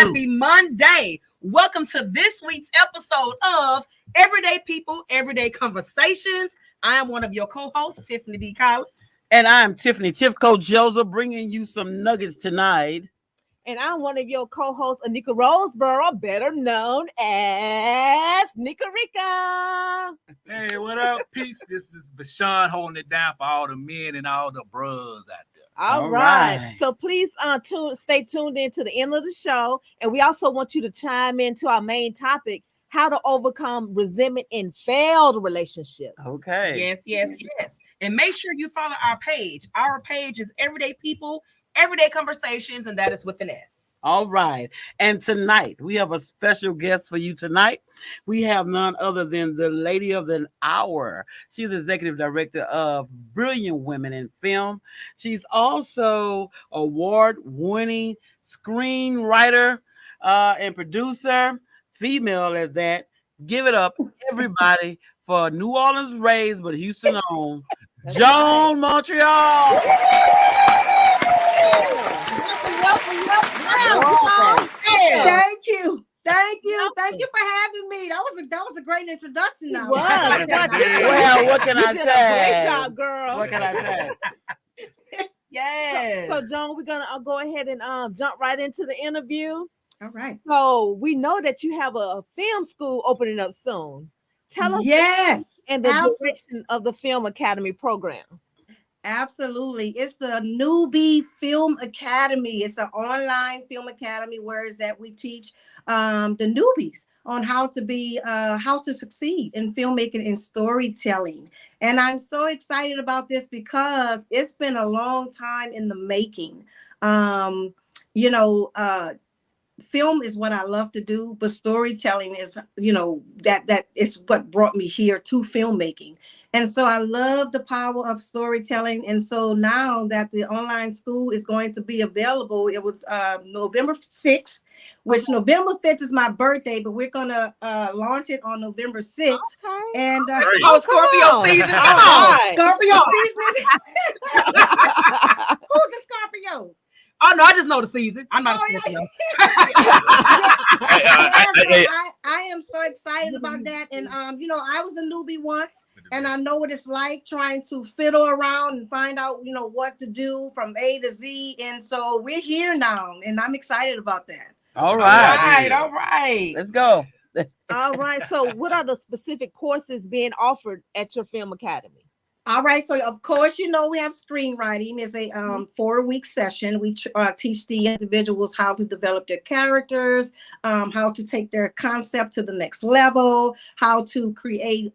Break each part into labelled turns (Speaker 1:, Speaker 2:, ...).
Speaker 1: Happy Monday. Welcome to this week's episode of Everyday People, Everyday Conversations. I am one of your co-hosts, Tiffany D. Collins.
Speaker 2: And I'm Tiffany Tifco Joseph, bringing you some nuggets tonight.
Speaker 3: And I'm one of your co-hosts, Anneka Roseborough, better known as Nika Rika.
Speaker 4: Hey, what up, peeps? This is Bashan holding it down for all the men and all the bros out there.
Speaker 3: All right. So please stay tuned in to the end of the show. And we also want you to chime into our main topic, how to overcome resentment in failed relationships.
Speaker 2: Okay.
Speaker 1: Yes. And make sure you follow our page. Our page is Everyday People, Everyday Conversations, and that is with an S.
Speaker 2: All right. And tonight, we have a special guest for you tonight. We have none other than the lady of the hour. She's executive director of Brilliant Women in Film. She's also award-winning screenwriter and producer, female at that. Give it up, everybody, for New Orleans raised but Houston owned, Joan Montreuil.
Speaker 5: Thank you for having me. That was a great introduction. Now,
Speaker 2: well, what can I say?
Speaker 3: Great job, girl.
Speaker 2: What can I say?
Speaker 1: Yes.
Speaker 3: So Joan, we're gonna go ahead and jump right into the interview.
Speaker 5: All right.
Speaker 3: So we know that you have a film school opening up soon. Tell us and the direction of the Film Academy program.
Speaker 5: Absolutely. It's the Newbie Film Academy. It's an online film academy where is that we teach the newbies on how to succeed in filmmaking and storytelling. And I'm so excited about this because it's been a long time in the making. Film is what I love to do, but storytelling is, that is what brought me here to filmmaking. And so I love the power of storytelling. And so now that the online school is going to be available, it was November 6th, which November 5th is my birthday, but we're going to launch it on November 6th.
Speaker 3: Okay.
Speaker 5: And
Speaker 1: Scorpio season. Come on.
Speaker 5: Scorpio season. Who's the Scorpio?
Speaker 1: Oh, no, I just know the season. I'm not a Scorpio.
Speaker 5: I am so excited about that. And, I was a newbie once, and I know what it's like trying to fiddle around and find out, what to do from A to Z. And so we're here now, and I'm excited about that.
Speaker 2: All right.
Speaker 1: Let's
Speaker 2: go.
Speaker 3: All right. So what are the specific courses being offered at your Film Academy?
Speaker 5: All right. So, of course, we have screenwriting. It's a 4-week session. We teach the individuals how to develop their characters, how to take their concept to the next level, how to create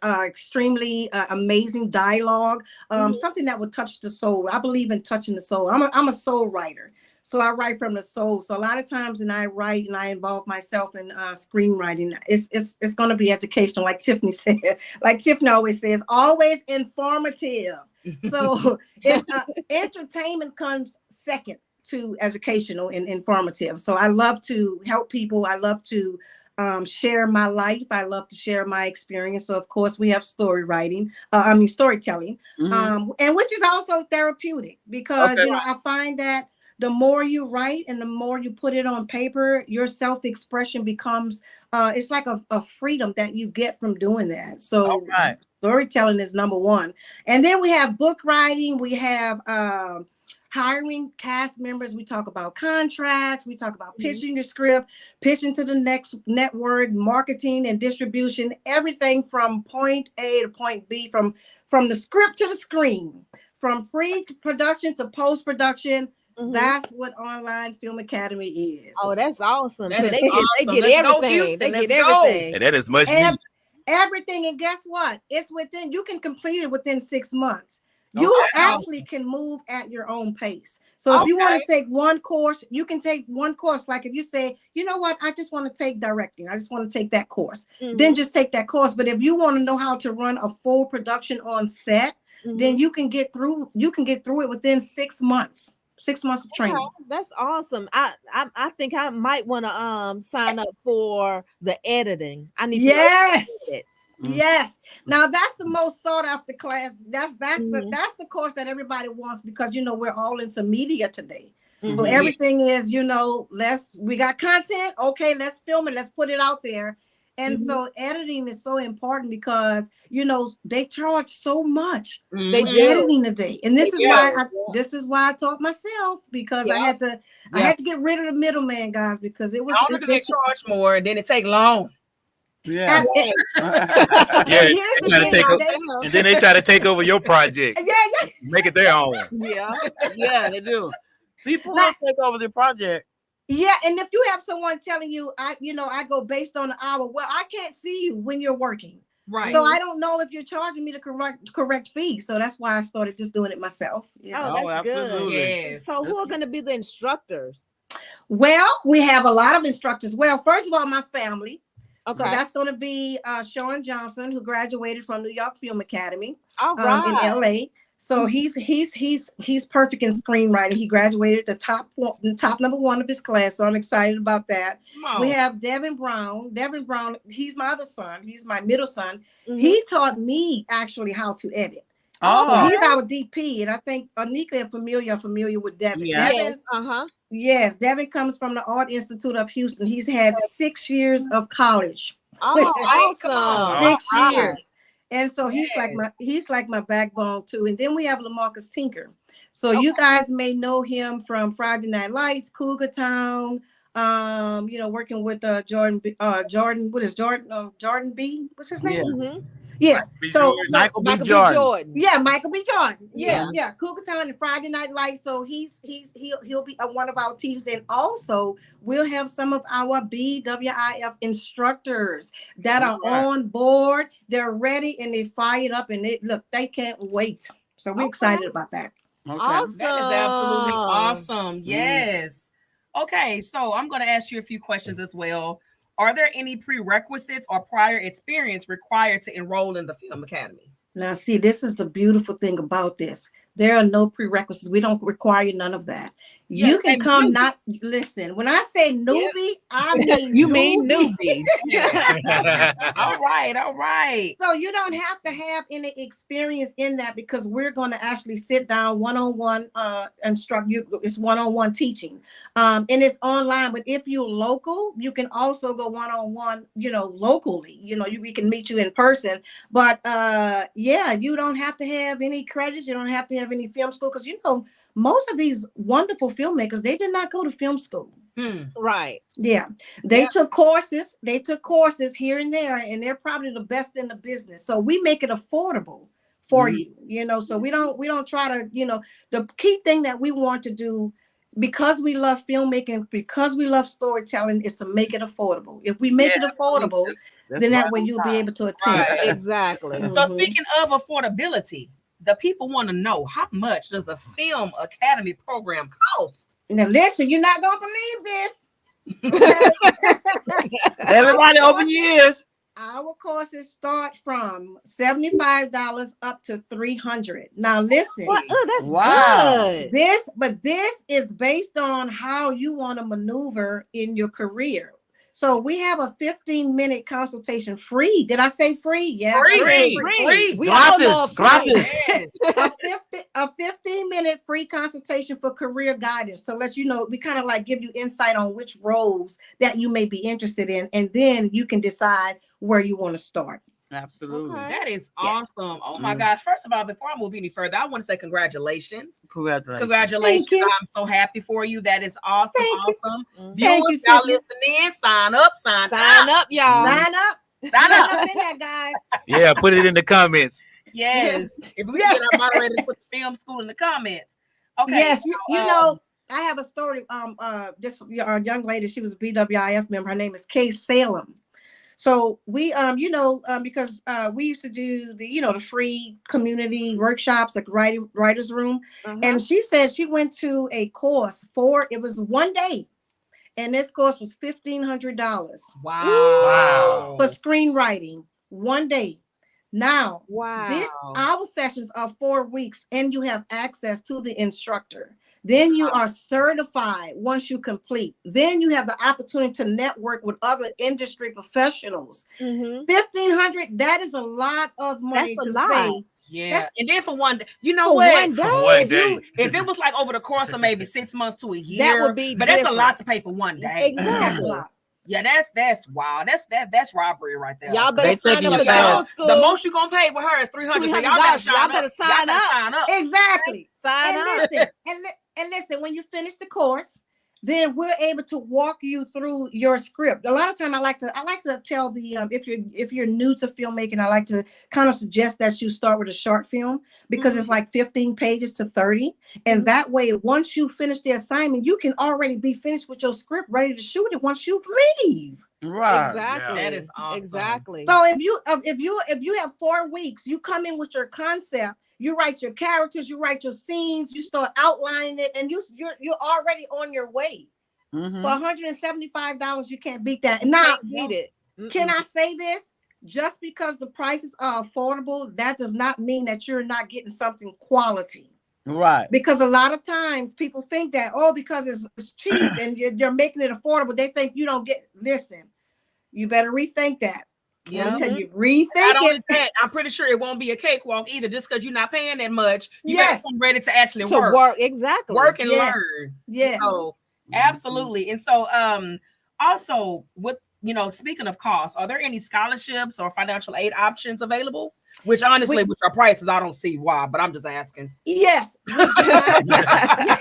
Speaker 5: extremely amazing dialogue, something that would touch the soul. I believe in touching the soul. I'm a soul writer. So I write from the soul. So a lot of times when I write and I involve myself in screenwriting, it's going to be educational, like Tiffany said. Like Tiffany always says, always informative. So it's entertainment comes second to educational and informative. So I love to help people. I love to share my life. I love to share my experience. So of course we have storytelling, and which is also therapeutic because I find that the more you write and the more you put it on paper, your self-expression becomes, it's like a freedom that you get from doing that. So storytelling is number one. And then we have book writing. We have hiring cast members. We talk about contracts. We talk about pitching your script, pitching to the next network, marketing and distribution, everything from point A to point B, from the script to the screen, from pre-production to post-production. That's what Online Film Academy is.
Speaker 3: Oh, that's awesome.
Speaker 1: That
Speaker 3: so
Speaker 1: is
Speaker 3: they
Speaker 1: awesome.
Speaker 3: get everything. They get everything.
Speaker 4: And that is much
Speaker 5: everything. And guess what? You can complete it within 6 months. You actually can move at your own pace. So if you want to take one course, you can take one course. Like if you say, you know what, I just want to take directing. I just want to take that course. Then just take that course. But if you want to know how to run a full production on set, then you can get through it within 6 months. 6 months of training.
Speaker 3: Okay, that's awesome. I think I might want to sign up for the editing. I need to edit.
Speaker 5: Yes. Now that's the most sought after class. That's the course that everybody wants because we're all into media today. So everything is, we got content. Okay, let's film it. Let's put it out there. And so editing is so important because, they charge so much
Speaker 3: They
Speaker 5: for
Speaker 3: do.
Speaker 5: editing today. And this is why I taught myself, because I had to get rid of the middleman, guys, because it was
Speaker 1: they charge more and then it take long.
Speaker 2: Yeah.
Speaker 5: Here's the thing.
Speaker 4: And then they try to take over your project.
Speaker 5: Yeah.
Speaker 4: Make it their own.
Speaker 2: Yeah, they do. People want to take over the project.
Speaker 5: Yeah, and if you have someone telling you, I go based on the hour, well, I can't see you when you're working.
Speaker 1: Right.
Speaker 5: So I don't know if you're charging me the correct fee. So that's why I started just doing it myself.
Speaker 3: Yeah. Oh, that's good.
Speaker 1: Yes.
Speaker 3: So who are going to be the instructors?
Speaker 5: Well, we have a lot of instructors. Well, first of all, my family.
Speaker 3: Okay.
Speaker 5: So that's going to be Sean Johnson, who graduated from New York Film Academy
Speaker 3: in
Speaker 5: LA. So he's perfect in screenwriting. He graduated the top number 1 of his class. So I'm excited about that. We have Devin Brown. Devin Brown, he's my other son. He's my middle son. He taught me actually how to edit. So he's our DP. And I think Anneka and Familia are familiar with Devin. Devin, yes, Devin comes from the Art Institute of Houston. He's had 6 years of college.
Speaker 3: Oh, awesome.
Speaker 5: 6 years. And so he's like my backbone too. And then we have LaMarcus Tinker. So you guys may know him from Friday Night Lights, Cougar Town, working with Jordan B. What's his name? Yeah. So
Speaker 2: Michael B. Jordan.
Speaker 5: Yeah, Michael B. Jordan. Yeah. Cougar Town and Friday Night Lights. So he'll be one of our teachers, and also we'll have some of our BWIF instructors that are on board. They're ready and they fired up, and they can't wait. So we're excited about that.
Speaker 2: Okay.
Speaker 3: Awesome.
Speaker 1: That is absolutely awesome. Yes. Okay, so I'm going to ask you a few questions as well. Are there any prerequisites or prior experience required to enroll in the Film Academy?
Speaker 5: Now, see, this is the beautiful thing about this. There are no prerequisites. We don't require none of that. You can come listen. When I say newbie, I mean
Speaker 3: you mean newbie.
Speaker 1: All right.
Speaker 5: So you don't have to have any experience in that, because we're going to actually sit down one-on-one, instruct you. It's one-on-one teaching. And it's online. But if you're local, you can also go one-on-one, locally. We can meet you in person. But you don't have to have any credits. You don't have to have any film school, because most of these wonderful filmmakers, they did not go to film school.
Speaker 3: Right.
Speaker 5: Yeah. They took courses. They took courses here and there, and they're probably the best in the business. So we make it affordable for you, so we don't try to, the key thing that we want to do, because we love filmmaking, because we love storytelling, is to make it affordable. If we make it affordable, then that way you'll be able to attend.
Speaker 1: Right.
Speaker 3: Exactly.
Speaker 1: So speaking of affordability, the people want to know, how much does a Film Academy program cost?
Speaker 5: Now listen, you're not gonna believe this.
Speaker 2: Everybody open your ears.
Speaker 5: Our courses start from $75 up to $300. Now listen,
Speaker 3: that's good.
Speaker 5: This is based on how you want to maneuver in your career. So we have a 15-minute consultation free. Did I say free? Yes.
Speaker 1: Free.
Speaker 3: We all love
Speaker 2: gratis.
Speaker 5: A 15-minute free consultation for career guidance. So let you know, we kind of like give you insight on which roles that you may be interested in, and then you can decide where you want to start.
Speaker 2: Absolutely.
Speaker 3: Okay.
Speaker 1: That is awesome. Oh my gosh. First of all, before I move any further, I want to say congratulations. Congratulations. I'm so happy for you. That is awesome. Awesome.
Speaker 5: Thank
Speaker 1: Viewers,
Speaker 5: you,
Speaker 1: y'all
Speaker 5: Tiffany.
Speaker 1: listening, sign up,
Speaker 3: Sign up, y'all.
Speaker 5: Sign up in that, guys.
Speaker 4: Yeah, put it in the comments.
Speaker 1: Yes. If we get our moderator to put the film school in the comments. Okay.
Speaker 5: Yes, I have a story. This young lady, she was a BWIF member. Her name is Kay Salem. So we, because we used to do the free community workshops, like writer's room. And she said she went to a course it was one day. And this course was $1,500.
Speaker 1: Wow.
Speaker 5: For screenwriting, one day. Now,
Speaker 3: Wow.
Speaker 5: our sessions are 4 weeks, and you have access to the instructor. Then you are certified once you complete. Then you have the opportunity to network with other industry professionals.
Speaker 3: Mm-hmm.
Speaker 5: $1,500, that is a lot of money
Speaker 3: That's a
Speaker 5: to
Speaker 3: lot.
Speaker 5: say.
Speaker 1: Yeah, and then for one day, you know
Speaker 3: For
Speaker 1: what?
Speaker 3: one day?
Speaker 4: For one
Speaker 1: If you
Speaker 4: day.
Speaker 1: if it was like over the course of maybe 6 months to a year,
Speaker 3: That would be
Speaker 1: but that's a lot
Speaker 3: different.
Speaker 1: to pay for one day.
Speaker 5: That's a
Speaker 3: Exactly.
Speaker 5: lot.
Speaker 1: Yeah, that's wow. That's robbery right there.
Speaker 3: Y'all
Speaker 2: They
Speaker 3: better sign
Speaker 2: taking
Speaker 3: up
Speaker 2: your
Speaker 3: for your own
Speaker 2: fast.
Speaker 3: school.
Speaker 1: The most you gonna pay with her is $300. So y'all better
Speaker 3: $300.
Speaker 1: sign
Speaker 3: Y'all
Speaker 1: up.
Speaker 3: better sign
Speaker 1: Y'all better
Speaker 3: up.
Speaker 1: sign up.
Speaker 5: Exactly.
Speaker 3: Sign
Speaker 5: And
Speaker 3: up.
Speaker 5: listen, and listen, when you finish the course, then we're able to walk you through your script. A lot of time I like to tell the if you're new to filmmaking, I like to kind of suggest that you start with a short film, because it's like 15 pages to 30. And that way, once you finish the assignment, you can already be finished with your script, ready to shoot it once you leave.
Speaker 2: Right.
Speaker 3: Exactly.
Speaker 1: That is awesome.
Speaker 3: Exactly.
Speaker 5: So if you have 4 weeks, you come in with your concept, you write your characters, you write your scenes, you start outlining it, and you're already on your way.
Speaker 2: Mhm.
Speaker 5: For $175, you can't beat that. Now,
Speaker 3: Can't beat it.
Speaker 5: can I say this? Just because the prices are affordable, that does not mean that you're not getting something quality.
Speaker 2: Right.
Speaker 5: Because a lot of times people think that, oh, because it's cheap and you're making it affordable, they think you don't get. Listen, you better rethink that.
Speaker 1: Yeah.
Speaker 5: I'm telling you,
Speaker 1: Not
Speaker 5: rethink
Speaker 1: only
Speaker 5: it.
Speaker 1: that, I'm pretty sure it won't be a cakewalk either, just because you're not paying that much. You
Speaker 5: Yes.
Speaker 1: better come ready to actually
Speaker 3: To work. Exactly.
Speaker 1: work and
Speaker 5: Yes.
Speaker 1: learn.
Speaker 5: Yes.
Speaker 1: So, absolutely. And so, also with speaking of costs, are there any scholarships or financial aid options available? Which honestly, with your prices, I don't see why, but I'm just asking.
Speaker 5: Yes, we do not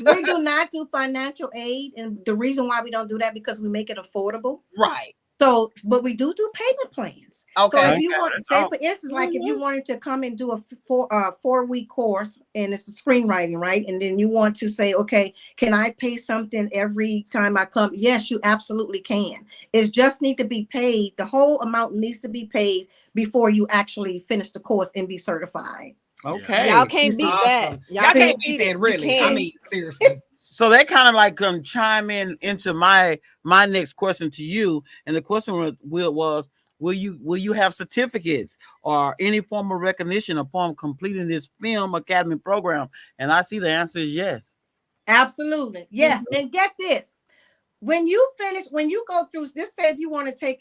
Speaker 5: we do not do financial aid, and the reason why we don't do that because we make it affordable.
Speaker 1: Right.
Speaker 5: So, but we do payment plans. So
Speaker 1: Okay.
Speaker 5: if you want, say for instance, like if you wanted to come and do a 4-week course, and it's a screenwriting, right? And then you want to say, okay, can I pay something every time I come? Yes, you absolutely can. It just need to be paid. The whole amount needs to be paid before you actually finish the course and be certified.
Speaker 2: Okay.
Speaker 3: Y'all can't beat that.
Speaker 1: Awesome. Y'all can't beat that, really. I mean, seriously.
Speaker 2: So they kind of like chime in into my next question to you, and the question was will you have certificates or any form of recognition upon completing this Film Academy program? And I see the answer is yes.
Speaker 5: Absolutely, yes. And get this: when you go through this, say if you want to take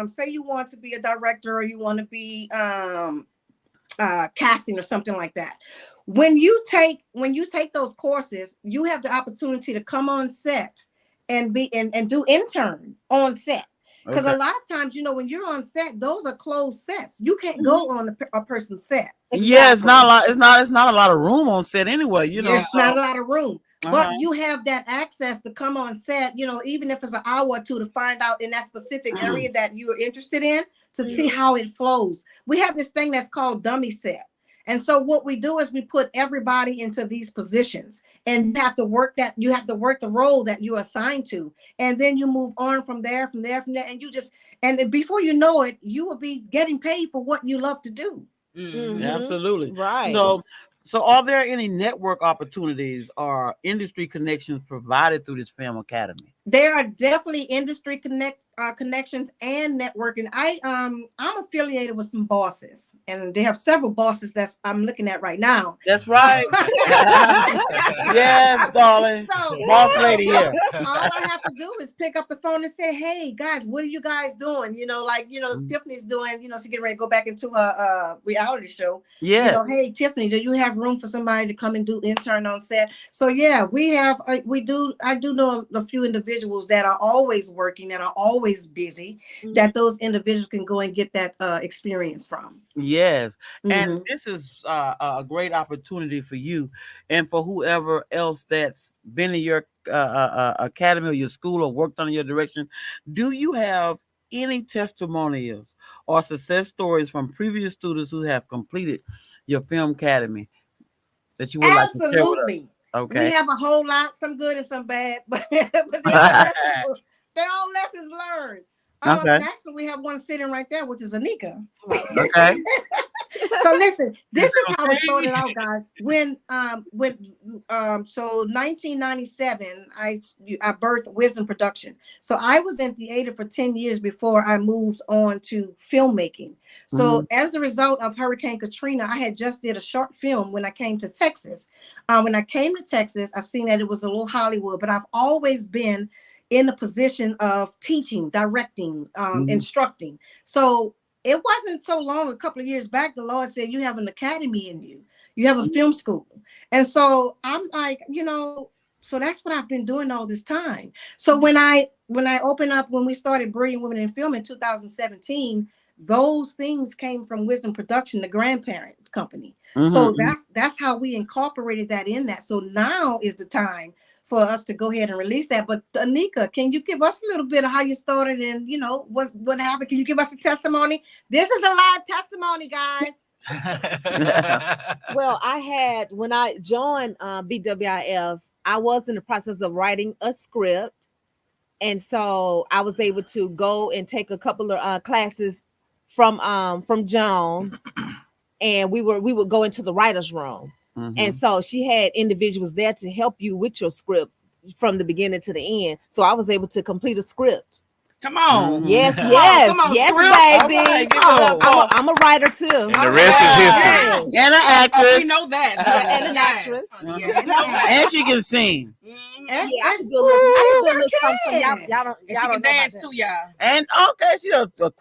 Speaker 5: say you want to be a director or you want to be casting or something like that. When you take those courses, you have the opportunity to come on set and do intern on set. Because a lot of times, when you're on set, those are closed sets. You can't go on a person's set.
Speaker 2: Yeah, it's not a lot. It's not a lot of room on set anyway.
Speaker 5: It's not a lot of room. But
Speaker 2: Uh-huh.
Speaker 5: you have that access to come on set, even if it's an hour or two, to find out in that specific area that you are interested in, to see how it flows. We have this thing that's called dummy set. And so what we do is we put everybody into these positions, and you have to work the role that you're assigned to. And then you move on from there, and and before you know it, you will be getting paid for what you love to do.
Speaker 3: Mhm.
Speaker 2: Absolutely.
Speaker 3: Right.
Speaker 2: So are there any network opportunities or industry connections provided through this Film Academy?
Speaker 5: There are definitely industry connections and networking. I'm affiliated with some bosses, and they have several bosses that I'm looking at right now.
Speaker 2: That's right. Yes, darling.
Speaker 5: So,
Speaker 2: Boss lady here.
Speaker 5: all I have to do is pick up the phone and say, "Hey guys, what are you guys doing?" Tiffany's doing. She's getting ready to go back into a reality show.
Speaker 2: Yes.
Speaker 5: Hey Tiffany, do you have room for somebody to come and do intern on set? So yeah, I do know a few individuals that are always working, that are always busy, that those individuals can go and get that experience from.
Speaker 2: Yes. And this is a great opportunity for you and for whoever else that's been in your academy or your school or worked under your direction. Do you have any testimonials or success stories from previous students who have completed your Film Academy that you would like to share with us?
Speaker 5: Absolutely.
Speaker 2: Okay.
Speaker 5: We have a whole lot, some good and some bad, but they're all lessons learned.
Speaker 2: Okay.
Speaker 5: And actually, we have one sitting right there, which is Anneka.
Speaker 2: Okay.
Speaker 5: So listen, this is how it started out, guys. So 1997, I birthed Wisdom Production. So I was in theater for 10 years before I moved on to filmmaking. So as a result of Hurricane Katrina, I had just did a short film when I came to Texas. When I came to Texas, I seen that it was a little Hollywood, but I've always been in a position of teaching, directing, instructing. So it wasn't so long, a couple of years back, the Lord said, you have an academy in you. You have a film school. And so I'm like, so that's what I've been doing all this time. So when I opened up, when we started Brilliant Women in Film in 2017, those things came from Wisdom Production, the grandparent company. So that's how we incorporated that in that. So now is the time for us to go ahead and release that. But Anneka, can you give us a little bit of how you started and what happened? Can you give us a testimony? This is a live testimony, guys.
Speaker 3: Well, I had, when I joined BWIF, I was in the process of writing a script. And so I was able to go and take a couple of classes from Joan, and we would go into the writer's room. And so she had individuals there to help you with your script from the beginning to the end. So I was able to complete a script.
Speaker 1: Come on.
Speaker 3: Yes,
Speaker 1: Come on,
Speaker 3: yes,
Speaker 1: script.
Speaker 3: baby.
Speaker 1: Right, give it up.
Speaker 3: I'm a writer too.
Speaker 4: And the rest is history.
Speaker 2: And an actress.
Speaker 1: We know that.
Speaker 3: And an actress.
Speaker 2: And she can sing.
Speaker 3: And I can do a little something. Y'all
Speaker 1: She
Speaker 3: don't
Speaker 1: can
Speaker 3: know
Speaker 1: dance
Speaker 3: about
Speaker 1: too, y'all.
Speaker 2: And okay, she a quick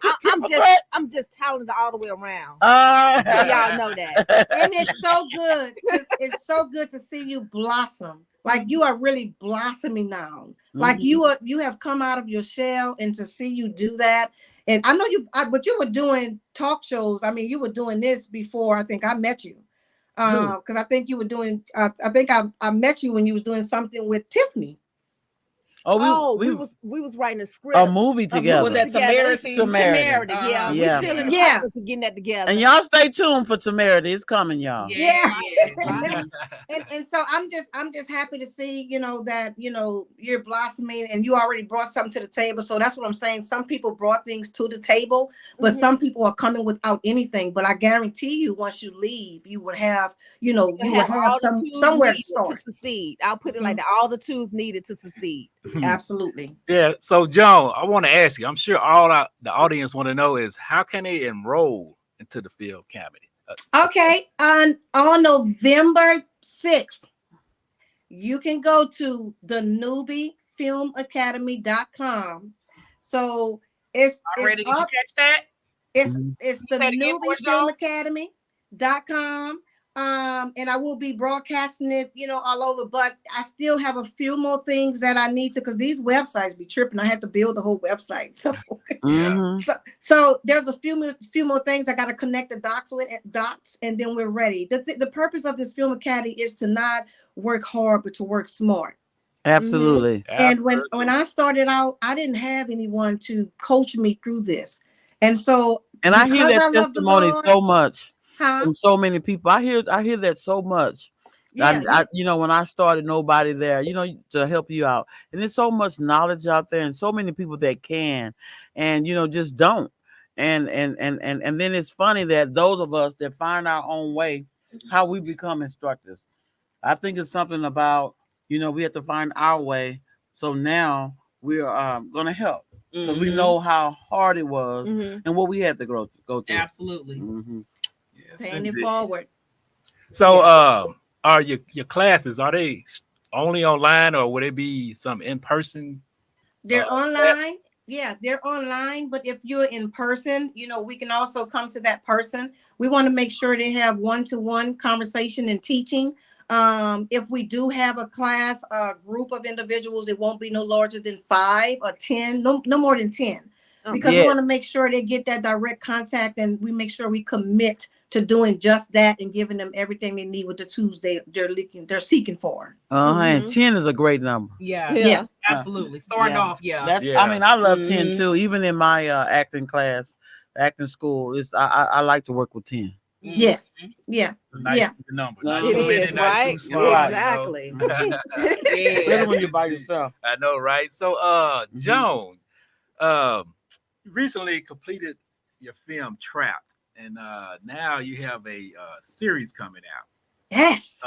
Speaker 3: I'm just talented all the way around.
Speaker 2: so
Speaker 3: So y'all know that.
Speaker 5: And it's so good. It's so good to see you blossom. Like you are really blossoming now. Like you have come out of your shell, and to see you do that. And I know but you were doing talk shows. I mean, you were doing this before I think I met you. Because I think you were doing, I think I met you when you was doing something with Tiffany.
Speaker 3: We was writing a script,
Speaker 2: a movie together.
Speaker 1: Was that Temerity?
Speaker 3: Temerity, yeah.
Speaker 2: Yeah.
Speaker 3: We're still in the process of getting that together.
Speaker 2: And y'all stay tuned for Temerity. It's coming, y'all.
Speaker 5: Yeah. And so I'm just happy to see, that, you're blossoming and you already brought something to the table. So that's what I'm saying. Some people brought things to the table, but some people are coming without anything. But I guarantee you, once you leave, you would have, you would have somewhere to start.
Speaker 3: To succeed. I'll put it like that. All the tools needed to succeed.
Speaker 5: Absolutely.
Speaker 4: Yeah. So, Joan, I want to ask you, I'm sure all the audience want to know is how can they enroll into the Film Academy?
Speaker 5: Okay. On November 6th, you can go to the newbiefilmacademy.com. So it's
Speaker 1: Already, did you
Speaker 5: up.
Speaker 1: catch that?
Speaker 5: It's the newbiefilmacademy.com. And I will be broadcasting it, all over, but I still have a few more things that I need to, because these websites be tripping. I have to build the whole website. So, so there's a few more things I got to connect the dots, and then we're ready. The purpose of this Film Academy is to not work hard, but to work smart.
Speaker 2: Absolutely.
Speaker 5: And when I started out, I didn't have anyone to coach me through this. And so,
Speaker 2: I hear that testimony so much. From so many people. I hear that so much. Yeah. When I started, nobody there, to help you out. And there's so much knowledge out there and so many people that can and just don't. And then it's funny that those of us that find our own way, how we become instructors. I think it's something about, we have to find our way. So now we're gonna help because we know how hard it was and what we had to go through.
Speaker 1: Absolutely.
Speaker 5: Paying it forward.
Speaker 4: So are your classes, are they only online or would it be some in person?
Speaker 5: They're online. Yeah, they're online, but if you're in person, we can also come to that person. We want to make sure they have one-to-one conversation and teaching. If we do have a class, a group of individuals, it won't be no larger than 5 or 10, no more than 10, because we want to make sure they get that direct contact, and we make sure we commit to doing just that and giving them everything they need with the tools they're seeking for.
Speaker 2: And 10 is a great number.
Speaker 5: Yeah.
Speaker 1: Absolutely. Starting off,
Speaker 2: I mean, I love 10 too. Even in my acting class, acting school, I like to work with 10.
Speaker 5: Yes. Yeah.
Speaker 4: Nice number.
Speaker 3: It is, right? Exactly.
Speaker 2: Especially when you're by yourself.
Speaker 4: I know, right? So, Joan, you recently completed your film Trapped. and now you have a series coming out.
Speaker 5: Yes.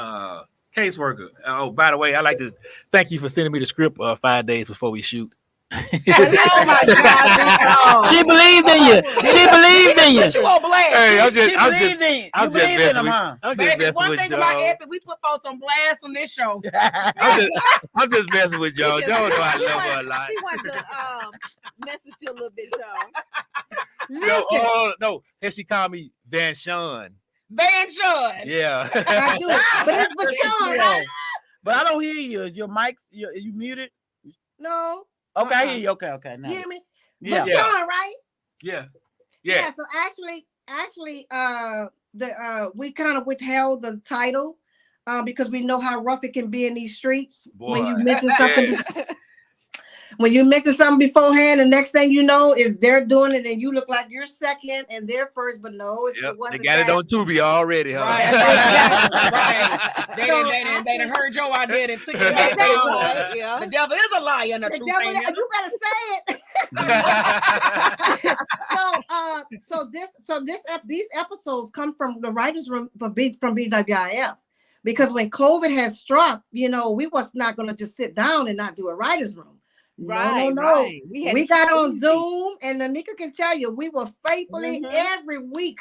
Speaker 4: Caseworker. Oh, by the way, I'd like to thank you for sending me the script 5 days before we shoot.
Speaker 3: Oh my God,
Speaker 2: She believed in you. She believed in you.
Speaker 1: Put you on blast.
Speaker 4: Hey, I'm
Speaker 2: She
Speaker 4: just
Speaker 2: believed in you.
Speaker 4: I'm
Speaker 2: You
Speaker 4: just
Speaker 2: believed in
Speaker 4: messing
Speaker 2: them,
Speaker 4: with
Speaker 2: huh?
Speaker 4: I'm just
Speaker 1: Baby,
Speaker 4: messing
Speaker 1: one
Speaker 4: with
Speaker 1: thing about
Speaker 4: y'all.
Speaker 1: Epic, we put folks on blast on this show.
Speaker 4: I'm just messing with y'all.
Speaker 3: He
Speaker 4: Y'all know
Speaker 3: just-
Speaker 4: I
Speaker 3: he
Speaker 4: love her a
Speaker 3: want-
Speaker 4: lot.
Speaker 3: He wanted to mess with you a little bit, Joe.
Speaker 4: No, no. And she called me Van Sean.
Speaker 1: Van Sean.
Speaker 4: Yeah.
Speaker 5: I do. But it's for Sean, right?
Speaker 2: But I don't hear you. Is your mics, you muted?
Speaker 5: No.
Speaker 2: Okay, I hear you. Okay. Now.
Speaker 5: You hear me?
Speaker 2: Yeah.
Speaker 5: But Sean, right?
Speaker 4: Yeah.
Speaker 5: So actually, we kind of withheld the title because we know how rough it can be in these streets. When you
Speaker 4: Boy.
Speaker 5: mention something,
Speaker 4: Yes.
Speaker 5: when you mention something beforehand, the next thing you know is they're doing it, and you look like you're second and they're first. But no, it
Speaker 4: Yep. They
Speaker 5: wasn't.
Speaker 4: got it
Speaker 5: that.
Speaker 4: on Tubi already, huh?
Speaker 1: Right.
Speaker 5: Exactly.
Speaker 1: They done heard your idea and took it
Speaker 5: Exactly.
Speaker 1: back.
Speaker 3: Right, yeah.
Speaker 1: The devil is a liar and the
Speaker 5: The
Speaker 1: truth
Speaker 5: devil,
Speaker 1: ain't in him.
Speaker 5: you better say it. These episodes come from the writers' room from BWIF, because when COVID has struck, we was not going to just sit down and not do a writers' room. No.
Speaker 3: Right.
Speaker 5: We got on Zoom, and Anneka can tell you we were faithfully every week.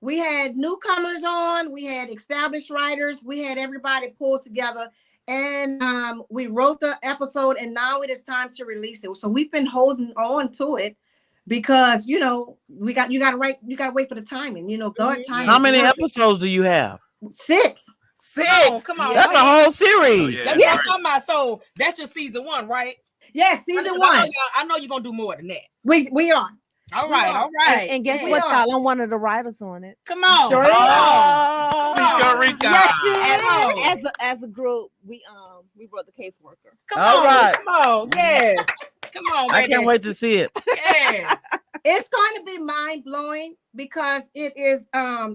Speaker 5: We had newcomers on, we had established writers, we had everybody pulled together, and we wrote the episode, and now it is time to release it. So we've been holding on to it because you got to wait for the timing. God timing.
Speaker 2: How many episodes do you have?
Speaker 5: 6.
Speaker 2: 6.
Speaker 1: Come on.
Speaker 2: That's a whole series.
Speaker 4: yeah.
Speaker 1: That's what I'm talking about. So that's your season 1, right?
Speaker 5: Yes, season
Speaker 1: I know
Speaker 5: 1.
Speaker 1: I know you're gonna do more than that.
Speaker 5: We are.
Speaker 1: All right.
Speaker 3: And guess
Speaker 5: We
Speaker 3: what,
Speaker 5: are.
Speaker 3: y'all? I'm one of the writers on it.
Speaker 1: Come on.
Speaker 5: Sure
Speaker 1: Come
Speaker 5: is.
Speaker 1: on.
Speaker 4: Rico, Rico.
Speaker 5: Yes, she is.
Speaker 3: As a group, we wrote the caseworker.
Speaker 1: Come
Speaker 2: All
Speaker 1: on.
Speaker 2: right.
Speaker 1: Come on. Yes. Come on,
Speaker 2: I
Speaker 1: baby.
Speaker 2: can't wait to see it.
Speaker 1: Yes.
Speaker 5: It's going to be mind-blowing because it is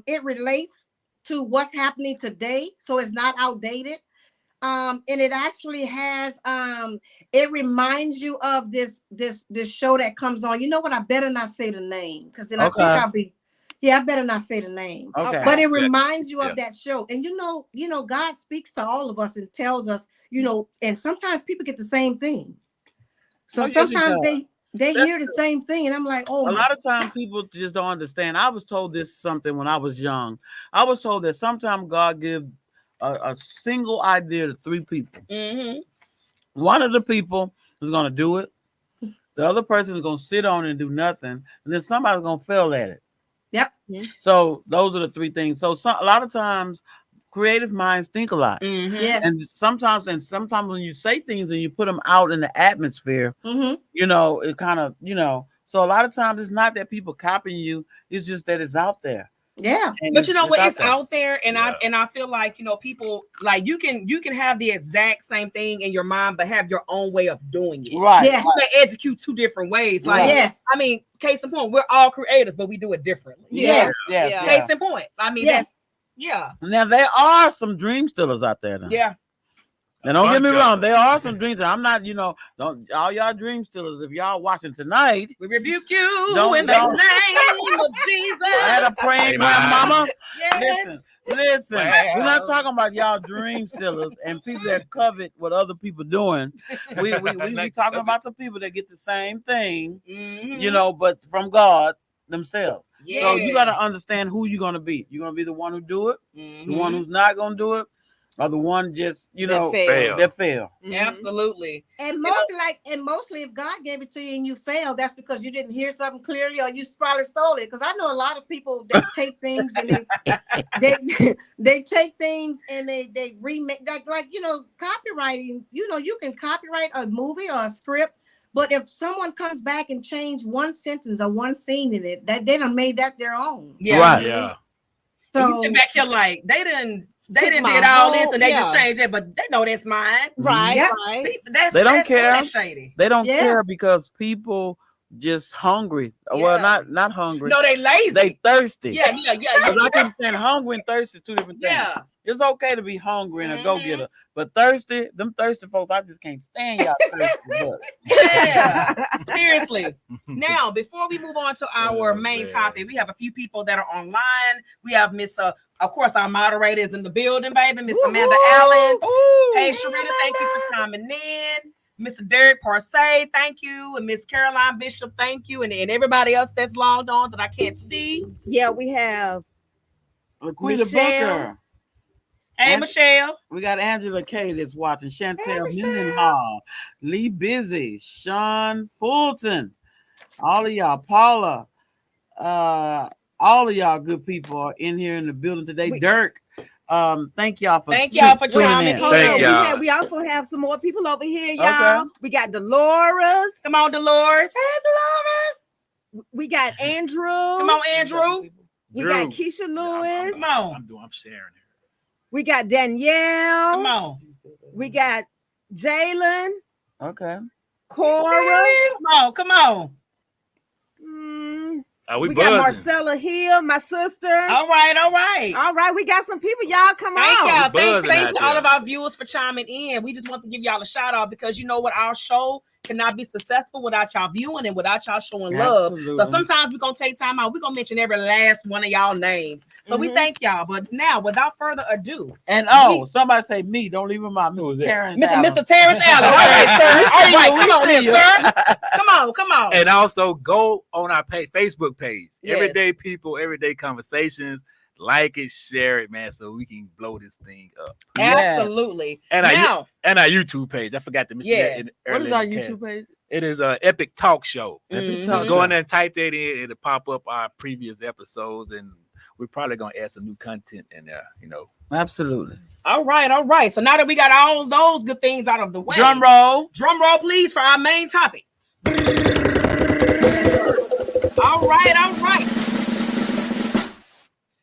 Speaker 5: it relates to what's happening today, so it's not outdated. And it actually has it reminds you of this show that comes on. You know what? I better not say the name because then I think I'll be I better not say the name.
Speaker 2: Okay.
Speaker 5: But it reminds you
Speaker 4: Yeah.
Speaker 5: of that show. And God speaks to all of us and tells us, and sometimes people get the same thing. So
Speaker 2: Oh, yes, he
Speaker 5: sometimes
Speaker 2: does.
Speaker 5: they hear the same thing, and I'm like, oh,
Speaker 2: A lot of times people just don't understand. I was told this something when I was young. I was told that sometimes God gives a single idea to 3 people.
Speaker 1: Mm-hmm.
Speaker 2: One of the people is going to do it. The other person is going to sit on it and do nothing. And then somebody's going to fail at it.
Speaker 5: Yep.
Speaker 2: So those are the 3 things. So a lot of times creative minds think a lot.
Speaker 1: Mm-hmm.
Speaker 5: yes.
Speaker 2: And sometimes when you say things and you put them out in the atmosphere,
Speaker 5: Mm-hmm.
Speaker 2: it kind of, so a lot of times it's not that people copying you. It's just that it's out there.
Speaker 5: Yeah.
Speaker 2: And
Speaker 1: But you know what? It's
Speaker 2: there.
Speaker 1: out there, and
Speaker 4: Yeah.
Speaker 1: I feel like people like you can have the exact same thing in your mind, but have your own way of doing it.
Speaker 2: Right.
Speaker 5: Yes.
Speaker 1: You can execute 2 different ways. Like,
Speaker 5: Yes.
Speaker 1: I mean, case in point, we're all creators, but we do it differently.
Speaker 5: Yes.
Speaker 2: Yes.
Speaker 3: Yeah.
Speaker 1: Case in point. I mean,
Speaker 5: Yes.
Speaker 1: yeah.
Speaker 2: Now there are some dream stealers out there now.
Speaker 1: Yeah.
Speaker 2: And don't get me
Speaker 4: Bunch of
Speaker 2: wrong,
Speaker 4: them.
Speaker 2: there are some dreams. I'm not, don't all y'all dream stealers. If y'all watching tonight,
Speaker 1: We rebuke you
Speaker 2: Don't-
Speaker 1: in the
Speaker 2: don't.
Speaker 1: name of Jesus.
Speaker 2: I had a praying
Speaker 4: Amen.
Speaker 2: grandmama.
Speaker 1: Yes.
Speaker 2: Listen.
Speaker 4: Wow.
Speaker 2: We're not talking about y'all dream stealers and people that covet what other people doing. We talking about the people that get the same thing,
Speaker 1: Mhm.
Speaker 2: but from God themselves.
Speaker 1: Yeah.
Speaker 2: So you got to understand who you're gonna be. You're gonna be the one who do it,
Speaker 1: Mhm.
Speaker 2: the one who's not gonna do it, or the one just
Speaker 4: fail.
Speaker 2: that fail.
Speaker 1: Absolutely.
Speaker 5: And mostly if God gave it to you and you failed, that's because you didn't hear something clearly, or you probably stole it. Because I know a lot of people that take things and they take things and they remake like copywriting. You can copyright a movie or a script, but if someone comes back and change one sentence or one scene in it, that they done made that their own.
Speaker 1: Yeah.
Speaker 2: Right.
Speaker 4: Yeah.
Speaker 1: So you
Speaker 5: So
Speaker 1: sit back here like they didn't
Speaker 3: my
Speaker 1: did all this
Speaker 3: whole-
Speaker 1: and they
Speaker 3: yeah.
Speaker 1: just changed it, but they know that's mine.
Speaker 3: Right.
Speaker 5: Yeah.
Speaker 3: Right.
Speaker 1: People, that's
Speaker 2: They don't
Speaker 1: that's
Speaker 2: care.
Speaker 1: That's shady.
Speaker 2: They don't
Speaker 5: Yeah.
Speaker 2: care because people just hungry.
Speaker 1: Yeah.
Speaker 2: Well, not hungry.
Speaker 1: No, they lazy.
Speaker 2: They thirsty.
Speaker 1: Yeah.
Speaker 2: 'Cause I keep saying hungry and thirsty, two different things.
Speaker 1: Yeah.
Speaker 2: It's okay to be hungry and a
Speaker 1: Mhm.
Speaker 2: go-getter, but thirsty, them thirsty folks, I just can't stand y'all thirsty butts.
Speaker 1: Yeah. Seriously. Now, before we move on to our
Speaker 4: Oh,
Speaker 1: main
Speaker 4: man.
Speaker 1: topic, we have a few people that are online. We have Miss, of course, our moderator is in the building, baby. Miss Amanda Allen. Hey, Sharita, thank you for coming in. Mr. Derek Parsay, thank you. And Miss Caroline Bishop, thank you. And everybody else that's logged on that I can't see.
Speaker 3: Yeah, we have
Speaker 2: Laquita
Speaker 3: Michelle.
Speaker 2: Booker.
Speaker 1: Hey,
Speaker 2: And-
Speaker 1: Michelle.
Speaker 2: We got Angela K that's watching. Chantel
Speaker 5: Michelle.
Speaker 2: Mendenhall, Lee Busy, Sean Fulton, all of y'all, Paula, all of y'all good people are in here in the building today. Dirk, thank y'all for
Speaker 1: Thank y'all for
Speaker 2: tuning
Speaker 1: chiming
Speaker 2: in.
Speaker 1: in.
Speaker 3: Hold
Speaker 4: Thank
Speaker 3: on,
Speaker 4: y'all.
Speaker 3: we also have some more people over here, y'all. We got Dolores.
Speaker 1: Come on, Dolores.
Speaker 3: We got Andrew.
Speaker 1: Come on, Andrew.
Speaker 3: We
Speaker 4: Drew.
Speaker 3: got Keisha Lewis.
Speaker 1: Come on.
Speaker 4: I'm sharing here.
Speaker 3: We got Danielle.
Speaker 1: Come on.
Speaker 3: We got Jalen,
Speaker 2: Okay.
Speaker 3: Cora.
Speaker 1: Come on. Come on.
Speaker 4: We
Speaker 3: We got
Speaker 4: buzzing.
Speaker 3: Marcella Hill, my sister.
Speaker 1: All right. All right.
Speaker 3: All right, we got some people. Y'all come
Speaker 1: Thank
Speaker 3: on.
Speaker 1: y'all.
Speaker 4: buzzing
Speaker 1: Thanks
Speaker 4: out
Speaker 1: to all
Speaker 4: there.
Speaker 1: of our viewers for chiming in. We just want to give y'all a shout out because you know what? Our show cannot be successful without y'all viewing and without y'all showing love. So
Speaker 2: Absolutely.
Speaker 1: sometimes we're going to take time out. We're going to mention every last one of y'all names. So we
Speaker 3: Mhm.
Speaker 1: thank y'all. But now, without further ado,
Speaker 2: And somebody say me. Don't leave him out.
Speaker 4: Who was
Speaker 2: Mr.
Speaker 4: that?
Speaker 2: Terrence
Speaker 1: Mr.
Speaker 2: Allen.
Speaker 1: Mr. Terrence Allen. All right, sir. All right, come on in, sir. Come on, come on.
Speaker 4: And also go on our Facebook page.
Speaker 1: Yes.
Speaker 4: Everyday people, everyday conversations. Like it, share it, man, so we can blow this thing up.
Speaker 2: Yes.
Speaker 1: Absolutely.
Speaker 4: And
Speaker 1: Now,
Speaker 4: our YouTube page. I forgot to mention
Speaker 1: Yeah.
Speaker 4: that.
Speaker 2: What is our YouTube page?
Speaker 4: It is a EPEC Talk Show.
Speaker 1: Mhm.
Speaker 4: Just go in there and type that in. It'll pop up our previous episodes, and we're probably gonna add some new content in there.
Speaker 2: Absolutely.
Speaker 1: all right. So now that we got all those good things out of the way,
Speaker 2: Drum roll.
Speaker 1: Drum roll, please, for our main topic. All right.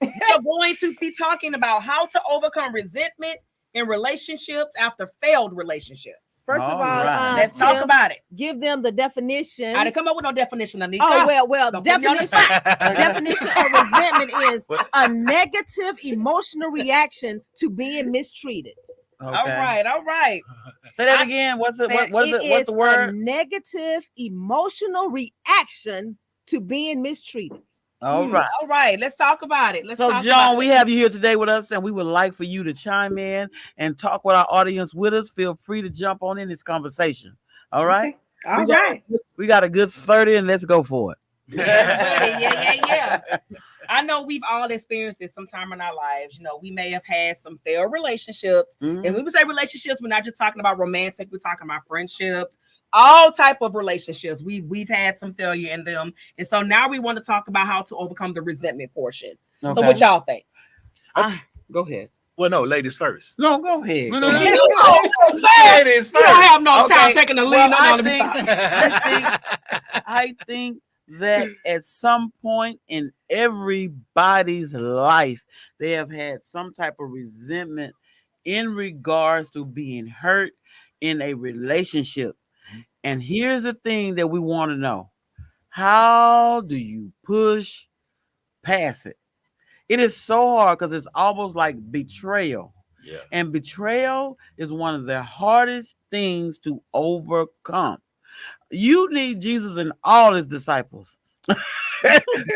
Speaker 1: We're going to be talking about how to overcome resentment in relationships after failed relationships.
Speaker 3: First of all,
Speaker 2: All right.
Speaker 1: Let's talk
Speaker 3: Tiff,
Speaker 1: about it.
Speaker 3: give them the definition.
Speaker 1: I didn't come up with no definition, Anneka.
Speaker 3: Oh, well,
Speaker 1: Don't put me on the
Speaker 3: definition.
Speaker 1: spot.
Speaker 3: Definition of resentment is
Speaker 4: What?
Speaker 3: a negative emotional reaction to being mistreated.
Speaker 2: Okay.
Speaker 1: All right.
Speaker 2: Say that again. What's the
Speaker 3: It
Speaker 2: what's
Speaker 3: is
Speaker 2: the
Speaker 3: a
Speaker 2: word?
Speaker 3: negative emotional reaction to being mistreated.
Speaker 2: All right.
Speaker 1: All right. Let's talk about it.
Speaker 2: So, John, we have you here today with us, and we would like for you to chime in and talk with our audience with us. Feel free to jump on in this conversation. All right.
Speaker 5: All right.
Speaker 2: We got a good 30, and let's go for it.
Speaker 1: Yeah. I know we've all experienced this sometime in our lives. We may have had some failed relationships.
Speaker 2: Mhm.
Speaker 1: And when we say relationships, we're not just talking about romantic, we're talking about friendships, all type of relationships. We've had some failure in them. And so now we want to talk about how to overcome the resentment portion. So
Speaker 2: Okay.
Speaker 1: what y'all think? Go ahead.
Speaker 4: Well, no, ladies first.
Speaker 2: No, go ahead.
Speaker 4: No.
Speaker 1: Ladies
Speaker 4: Ladies
Speaker 1: You don't have no time
Speaker 2: Okay.
Speaker 1: taking the lead.
Speaker 2: Well,
Speaker 1: No,
Speaker 2: I
Speaker 1: let me
Speaker 2: think-
Speaker 1: stop.
Speaker 2: I think that at some point in everybody's life, they have had some type of resentment in regards to being hurt in a relationship. And here's the thing that we want to know. How do you push past it? It is so hard because it's almost like betrayal.
Speaker 4: Yeah.
Speaker 2: And betrayal is one of the hardest things to overcome. You need Jesus and all his disciples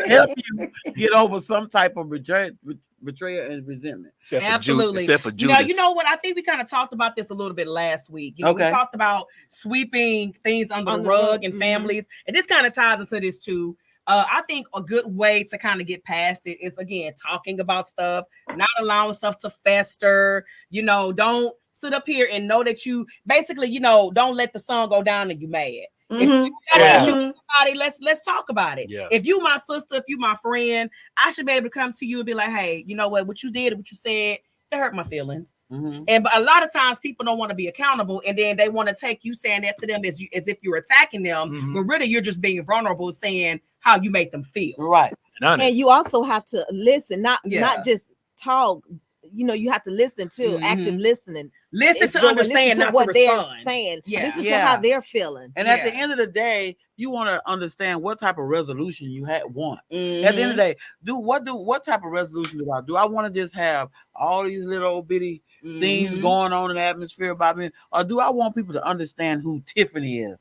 Speaker 2: help you get over some type of betrayal and resentment.
Speaker 4: Except for
Speaker 1: Absolutely.
Speaker 4: Except for Judas.
Speaker 1: You know what? I think we kind of talked about this a little bit last week. We
Speaker 2: Okay.
Speaker 1: talked about sweeping things under the
Speaker 3: On the
Speaker 1: rug
Speaker 3: rug,
Speaker 1: and
Speaker 3: mhm.
Speaker 1: families. And this kind of ties into this too. I think a good way to kind of get past it is, again, talking about stuff, not allowing stuff to fester. Don't sit up here and know that you basically, don't let the sun go down and you mad. If you got an
Speaker 2: Yeah.
Speaker 1: issue with somebody, let's talk about it.
Speaker 4: Yeah.
Speaker 1: If you my sister, if you my friend, I should be able to come to you and be like, hey, you know what you did, what you said, it hurt my feelings.
Speaker 2: Mhm.
Speaker 1: But a lot of times people don't want to be accountable, and then they want to take you saying that to them as if you're attacking them,
Speaker 4: Mhm.
Speaker 1: but really you're just being vulnerable, saying how you make them feel.
Speaker 2: Right.
Speaker 4: And honest.
Speaker 3: And you also have to listen, not
Speaker 1: Yeah.
Speaker 3: just talk. you have to listen to active listening.
Speaker 1: Listen
Speaker 3: It's
Speaker 1: to
Speaker 3: good.
Speaker 1: understand,
Speaker 3: Listen to
Speaker 1: not
Speaker 3: what
Speaker 1: to
Speaker 3: they're
Speaker 1: respond.
Speaker 3: saying.
Speaker 1: Yeah.
Speaker 3: Listen to
Speaker 2: Yeah.
Speaker 3: how they're feeling.
Speaker 2: And at the end of the day, you want to understand what type of resolution you want.
Speaker 1: Mhm.
Speaker 2: At the end of the day, what type of resolution do I do? I want to just have all these little bitty things going on in the atmosphere about me, or do I want people to understand who Tiffany is?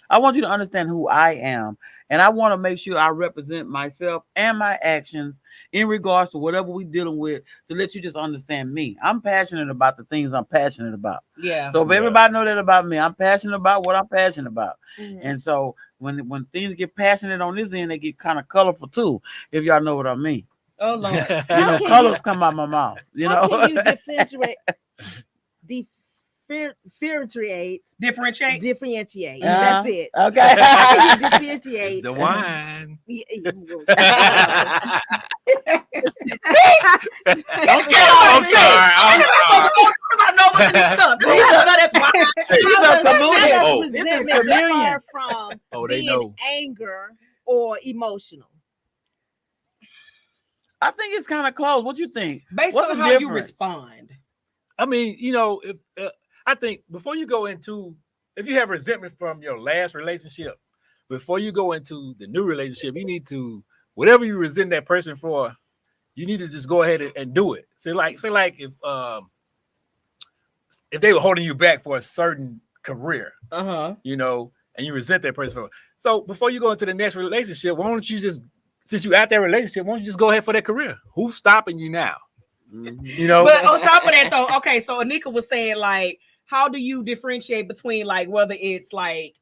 Speaker 2: I want you to understand who I am, and I want to make sure I represent myself and my actions in regards to whatever we're dealing with, to let you just understand me. I'm passionate about the things I'm passionate about.
Speaker 1: Yeah.
Speaker 2: So if everybody know that about me, I'm passionate about what I'm passionate about.
Speaker 3: Mhm.
Speaker 2: And so when things get passionate on this end, they get kind of colorful too, if y'all know what I mean.
Speaker 1: Oh Lord.
Speaker 2: You know, colors come out my mouth. You
Speaker 3: How
Speaker 2: know,
Speaker 3: can you differentiate? Differentiate. That's it.
Speaker 2: Okay.
Speaker 3: How can you
Speaker 4: It's
Speaker 3: differentiate?
Speaker 4: the wine.
Speaker 1: I'm
Speaker 4: sorry.
Speaker 1: I know what's in this cup. That's why.
Speaker 3: How does
Speaker 2: This is
Speaker 3: resentment
Speaker 2: communion.
Speaker 3: differ from
Speaker 4: They
Speaker 3: being
Speaker 4: know.
Speaker 3: anger or emotional?
Speaker 2: I think it's kind of close. What you think?
Speaker 1: Based
Speaker 2: What's
Speaker 1: on
Speaker 2: the
Speaker 1: how you
Speaker 2: difference?
Speaker 1: respond.
Speaker 4: I mean, if I think before you go into, if you have resentment from your last relationship, before you go into the new relationship, you need to, whatever you resent that person for, you need to just go ahead and do it. Say like if they were holding you back for a certain career, and you resent that person for it. So before you go into the next relationship, why don't you just, since you out that relationship, why don't you just go ahead for that career? Who's stopping you now?
Speaker 1: But on top of that, though, okay, so Anneka was saying, like, how do you differentiate between, like, whether it's like,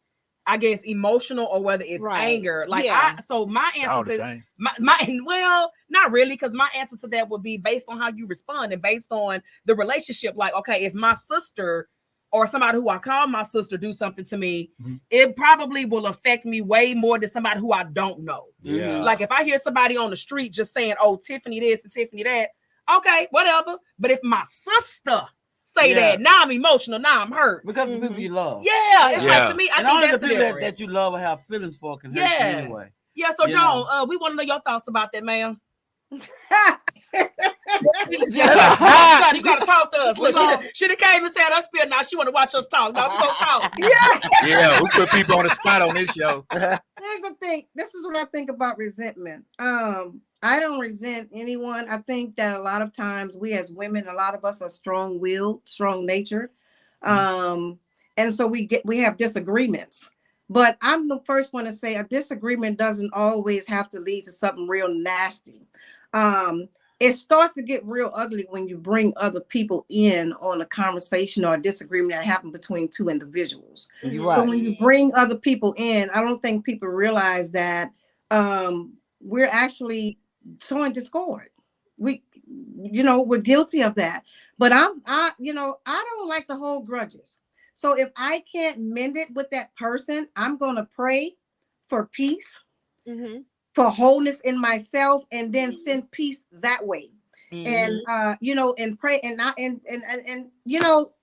Speaker 1: I guess, emotional or whether it's anger? Like, so my answer to my well, not really, because my answer to that would be based on how you respond and based on the relationship. Like, okay, if my sister or somebody who I call my sister do something to me, it probably will affect me way more than somebody who I don't know.
Speaker 4: Yeah.
Speaker 1: Like if I hear somebody on the street just saying, "Oh, Tiffany this and Tiffany that," okay, whatever. But if my sister say that, now I'm emotional, now I'm hurt.
Speaker 2: Because the people you love.
Speaker 1: Yeah, it's like, to me, I think that's the difference.
Speaker 2: That you love or have feelings for can hurt you anyway.
Speaker 1: Yeah, so Joan, we want to know your thoughts about that, ma'am. You gotta talk to us. Look, she came and said us spill. Now she want to watch us talk. Now we gonna talk.
Speaker 4: Yeah, we put people on the spot on this show.
Speaker 5: Here's the thing. This is what I think about resentment. I don't resent anyone. I think that a lot of times we as women, a lot of us are strong-willed, strong-natured, and so we have disagreements. But I'm the first one to say a disagreement doesn't always have to lead to something real nasty. It starts to get real ugly when you bring other people in on a conversation or a disagreement that happened between two individuals.
Speaker 2: Right.
Speaker 5: So when you bring other people in, I don't think people realize that we're actually sowing discord. We're guilty of that. But I don't like to hold grudges. So if I can't mend it with that person, I'm going to pray for peace. For wholeness in myself, and then send peace that way. And and pray, and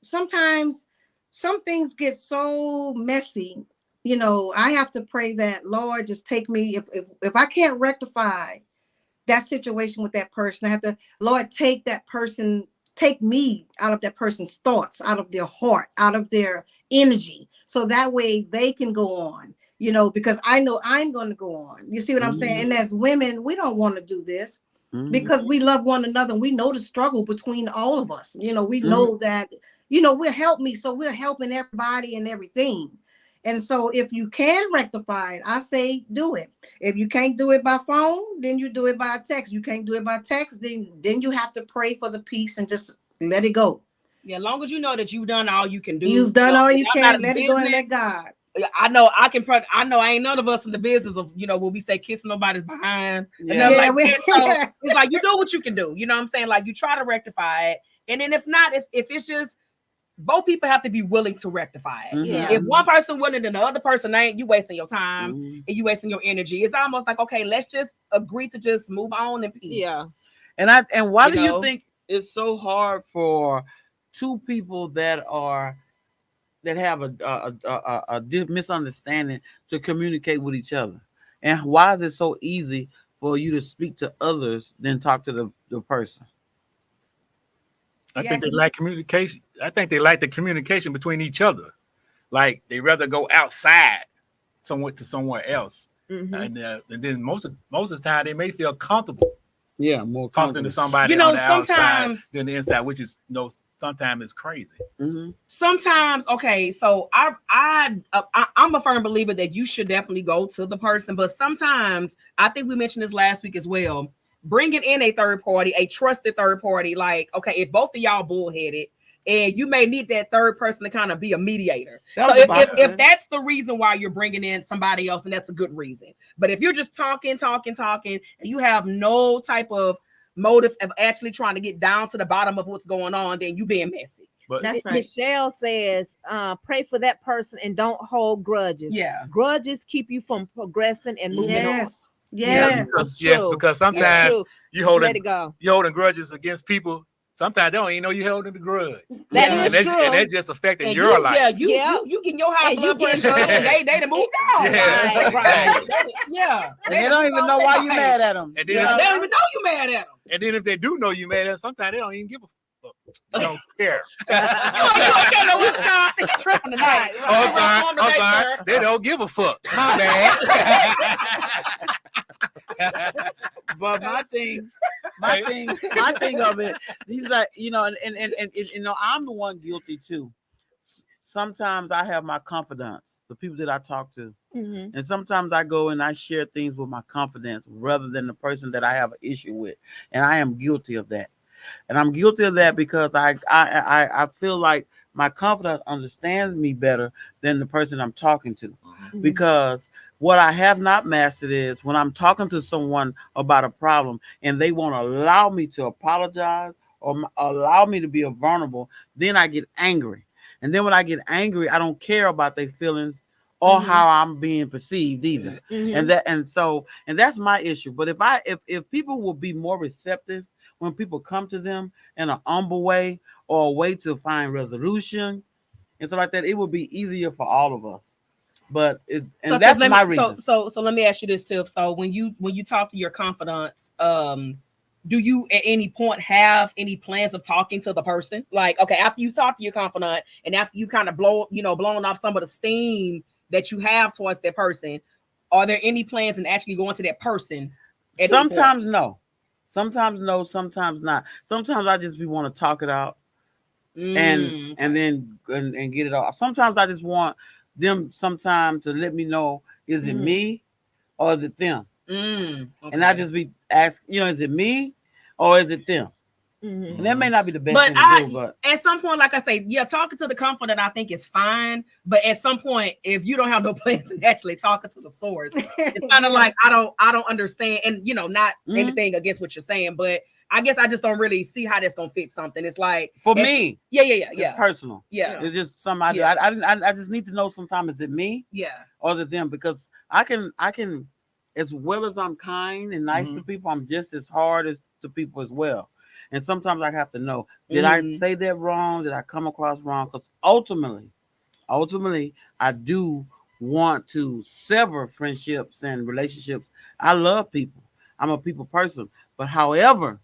Speaker 5: sometimes some things get so messy. I have to pray that, Lord, just take me. If I can't rectify that situation with that person, I have to, Lord, take me out of that person's thoughts, out of their heart, out of their energy, so that way they can go on. Because I know I'm going to go on. You see what I'm saying? And as women, we don't want to do this because we love one another. We know the struggle between all of us. We know that, we'll help me. So we're helping everybody and everything. And so if you can rectify it, I say do it. If you can't do it by phone, then you do it by text. You can't do it by text, then you have to pray for the peace and just let it go.
Speaker 1: Yeah, as long as you know that you've done all you can do.
Speaker 5: You've done all you can. Let it go and let God.
Speaker 1: I know I ain't none of us in the business of, when we say kissing nobody's behind.
Speaker 5: Yeah.
Speaker 1: It's like you do what you can do. You know what I'm saying? Like you try to rectify it. And then if not, if it's just both people have to be willing to rectify it. If one person willing and the other person ain't, you wasting your time and you wasting your energy. It's almost like, okay, let's just agree to just move on in peace.
Speaker 3: Yeah.
Speaker 2: And why do you think it's so hard for two people that have a misunderstanding to communicate with each other? And why is it so easy for you to speak to others than talk to the person?
Speaker 4: I think they like communication. I think they like the communication between each other. Like they rather go outside somewhere to somewhere else. And then most of the time they may feel comfortable.
Speaker 2: Yeah, more
Speaker 4: talking to somebody on the outside than the inside, which is sometimes it's crazy.
Speaker 1: Sometimes, okay, so I'm a firm believer that you should definitely go to the person, but sometimes I think we mentioned this last week as well. Bringing in a third party, a trusted third party, like, okay, if both of y'all bullheaded, and you may need that third person to kind of be a mediator. So if that's the reason why you're bringing in somebody else, then that's a good reason. But if you're just talking, and you have no type of motive of actually trying to get down to the bottom of what's going on, then you being messy.
Speaker 3: But that's right. Michelle says, pray for that person and don't hold grudges.
Speaker 1: Yeah.
Speaker 3: Grudges keep you from progressing and moving on.
Speaker 5: Yes.
Speaker 4: Because sometimes you holding grudges against people. Sometimes they don't even know you holding the grudge.
Speaker 3: That is true.
Speaker 4: And that just affecting your life.
Speaker 1: Yeah, you getting your high blood pressure and they done moved on.
Speaker 3: Right.
Speaker 1: Yeah.
Speaker 2: And they don't even know why you mad at them.
Speaker 1: And then they don't even know you mad at them.
Speaker 4: And then if they do know you mad at them, sometimes they don't even give a fuck. They don't care.
Speaker 1: You don't care no other time. See, you're tripping tonight.
Speaker 4: I'm sorry. They don't give a fuck. My bad.
Speaker 2: But my thing of it, these are, and I'm the one guilty too. Sometimes I have my confidants, the people that I talk to, and sometimes I go and I share things with my confidence rather than the person that I have an issue with, and I am guilty of that. And I'm guilty of that because I feel like my confidant understands me better than the person I'm talking to, because what I have not mastered is when I'm talking to someone about a problem and they won't allow me to apologize or allow me to be vulnerable, then I get angry. And then when I get angry, I don't care about their feelings or how I'm being perceived either. And that's my issue. But if people will be more receptive when people come to them in an humble way or a way to find resolution and stuff like that, it will be easier for all of us. But that's my reason.
Speaker 1: So let me ask you this, Tiff. So when you talk to your confidants, do you at any point have any plans of talking to the person? Like, okay, after you talk to your confidant and after you kind of blown off some of the steam that you have towards that person, are there any plans in actually going to that person?
Speaker 2: Sometimes no. Sometimes no, sometimes not. Sometimes I just want to talk it out and then get it off. Sometimes I just want them sometimes to let me know, is it me or is it them? Okay. And I just be asking, is it me or is it them? And that may not be the best thing to do, but
Speaker 1: at some point, like I say, talking to the confidant I think is fine. But at some point, if you don't have no plans in actually talking to the source, it's kind of like I don't understand, and not anything against what you're saying, but I guess I just don't really see how that's gonna fit something. It's like
Speaker 2: for me,
Speaker 1: it's
Speaker 2: personal.
Speaker 1: Yeah,
Speaker 2: it's just something I do. I just need to know sometimes, is it me? Or is it them? Because I can, as well as I'm kind and nice to people, I'm just as hard as to people as well. And sometimes I have to know, did I say that wrong? Did I come across wrong? Because ultimately, I do want to sever friendships and relationships. I love people. I'm a people person. But however,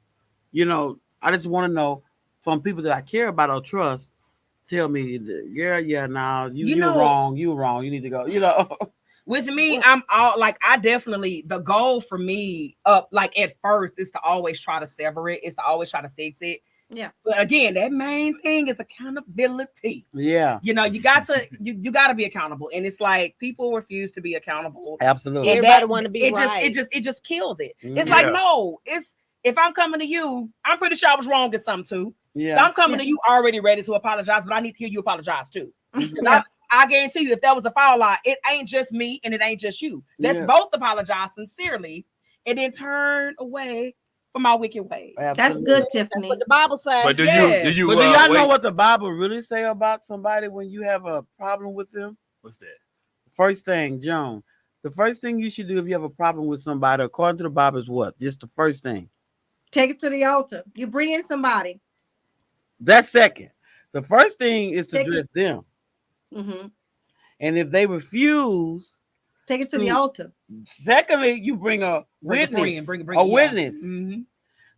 Speaker 2: I just want to know from people that I care about or trust, tell me, you're wrong. You were wrong. You need to go,
Speaker 1: With me, I'm all like, I definitely, the goal for me like at first is to always try to sever it. Is to always try to fix it.
Speaker 5: Yeah.
Speaker 1: But again, that main thing is accountability.
Speaker 2: Yeah.
Speaker 1: You got to be accountable. And it's like people refuse to be accountable.
Speaker 2: Absolutely.
Speaker 1: And
Speaker 3: everybody want to be right.
Speaker 1: It just kills it. It's like, no, if I'm coming to you, I'm pretty sure I was wrong at something too. Yeah. So I'm coming to you already ready to apologize, but I need to hear you apologize too. I guarantee you, if that was a foul lie, it ain't just me and it ain't just you. Let's both apologize sincerely and then turn away from our wicked ways.
Speaker 5: Absolutely. That's good, Tiffany.
Speaker 3: That's what the Bible says.
Speaker 4: But do you
Speaker 2: but do y'all know what the Bible really say about somebody when you have a problem with them?
Speaker 4: What's that?
Speaker 2: First thing, Joan, the first thing you should do if you have a problem with somebody, according to the Bible, is what? Just the first thing.
Speaker 5: Take it to the altar. You bring in somebody.
Speaker 2: That's second. The first thing is to address them. And if they refuse,
Speaker 5: take it to the altar.
Speaker 2: Secondly, you bring a witness.
Speaker 1: Bring
Speaker 2: a witness.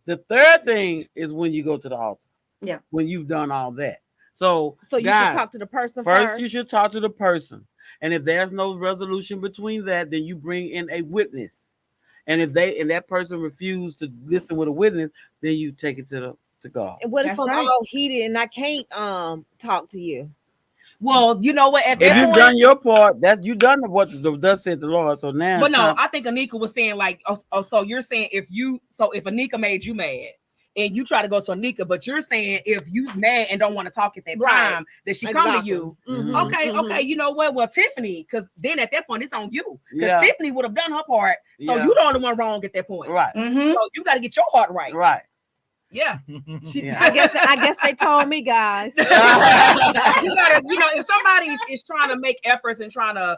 Speaker 2: The third thing is when you go to the altar.
Speaker 5: Yeah.
Speaker 2: When you've done all that. So
Speaker 3: you
Speaker 2: guys,
Speaker 3: should talk to the person
Speaker 2: first. You should talk to the person. And if there's no resolution between that, then you bring in a witness. And if that person refused to listen with a witness, then you take it to God.
Speaker 3: And what if
Speaker 5: That's
Speaker 3: I'm
Speaker 5: right.
Speaker 3: all heated and I can't talk to you?
Speaker 1: Well, you know what? At
Speaker 2: If
Speaker 1: that
Speaker 2: you've
Speaker 1: point,
Speaker 2: done your part, that you done what thus said the Lord. So now,
Speaker 1: but no, I think Anneka was saying like, so you're saying if Anneka made you mad and you try to go to Anneka, but you're saying if you mad and don't want to talk at that
Speaker 3: Right.
Speaker 1: time, that she come to you.
Speaker 3: Mhm,
Speaker 1: Okay,
Speaker 3: mhm.
Speaker 1: okay, you know what? Well, Tiffany, because then at that point it's on you. Because
Speaker 2: Yeah.
Speaker 1: Tiffany would have done her part, so
Speaker 2: Yeah.
Speaker 1: you're the only one wrong at that point.
Speaker 2: right,
Speaker 5: Mhm.
Speaker 1: So you got to get your heart right.
Speaker 2: right.
Speaker 1: Yeah.
Speaker 2: Yeah.
Speaker 3: I guess they told me, guys.
Speaker 1: You gotta, if somebody is trying to make efforts and trying to,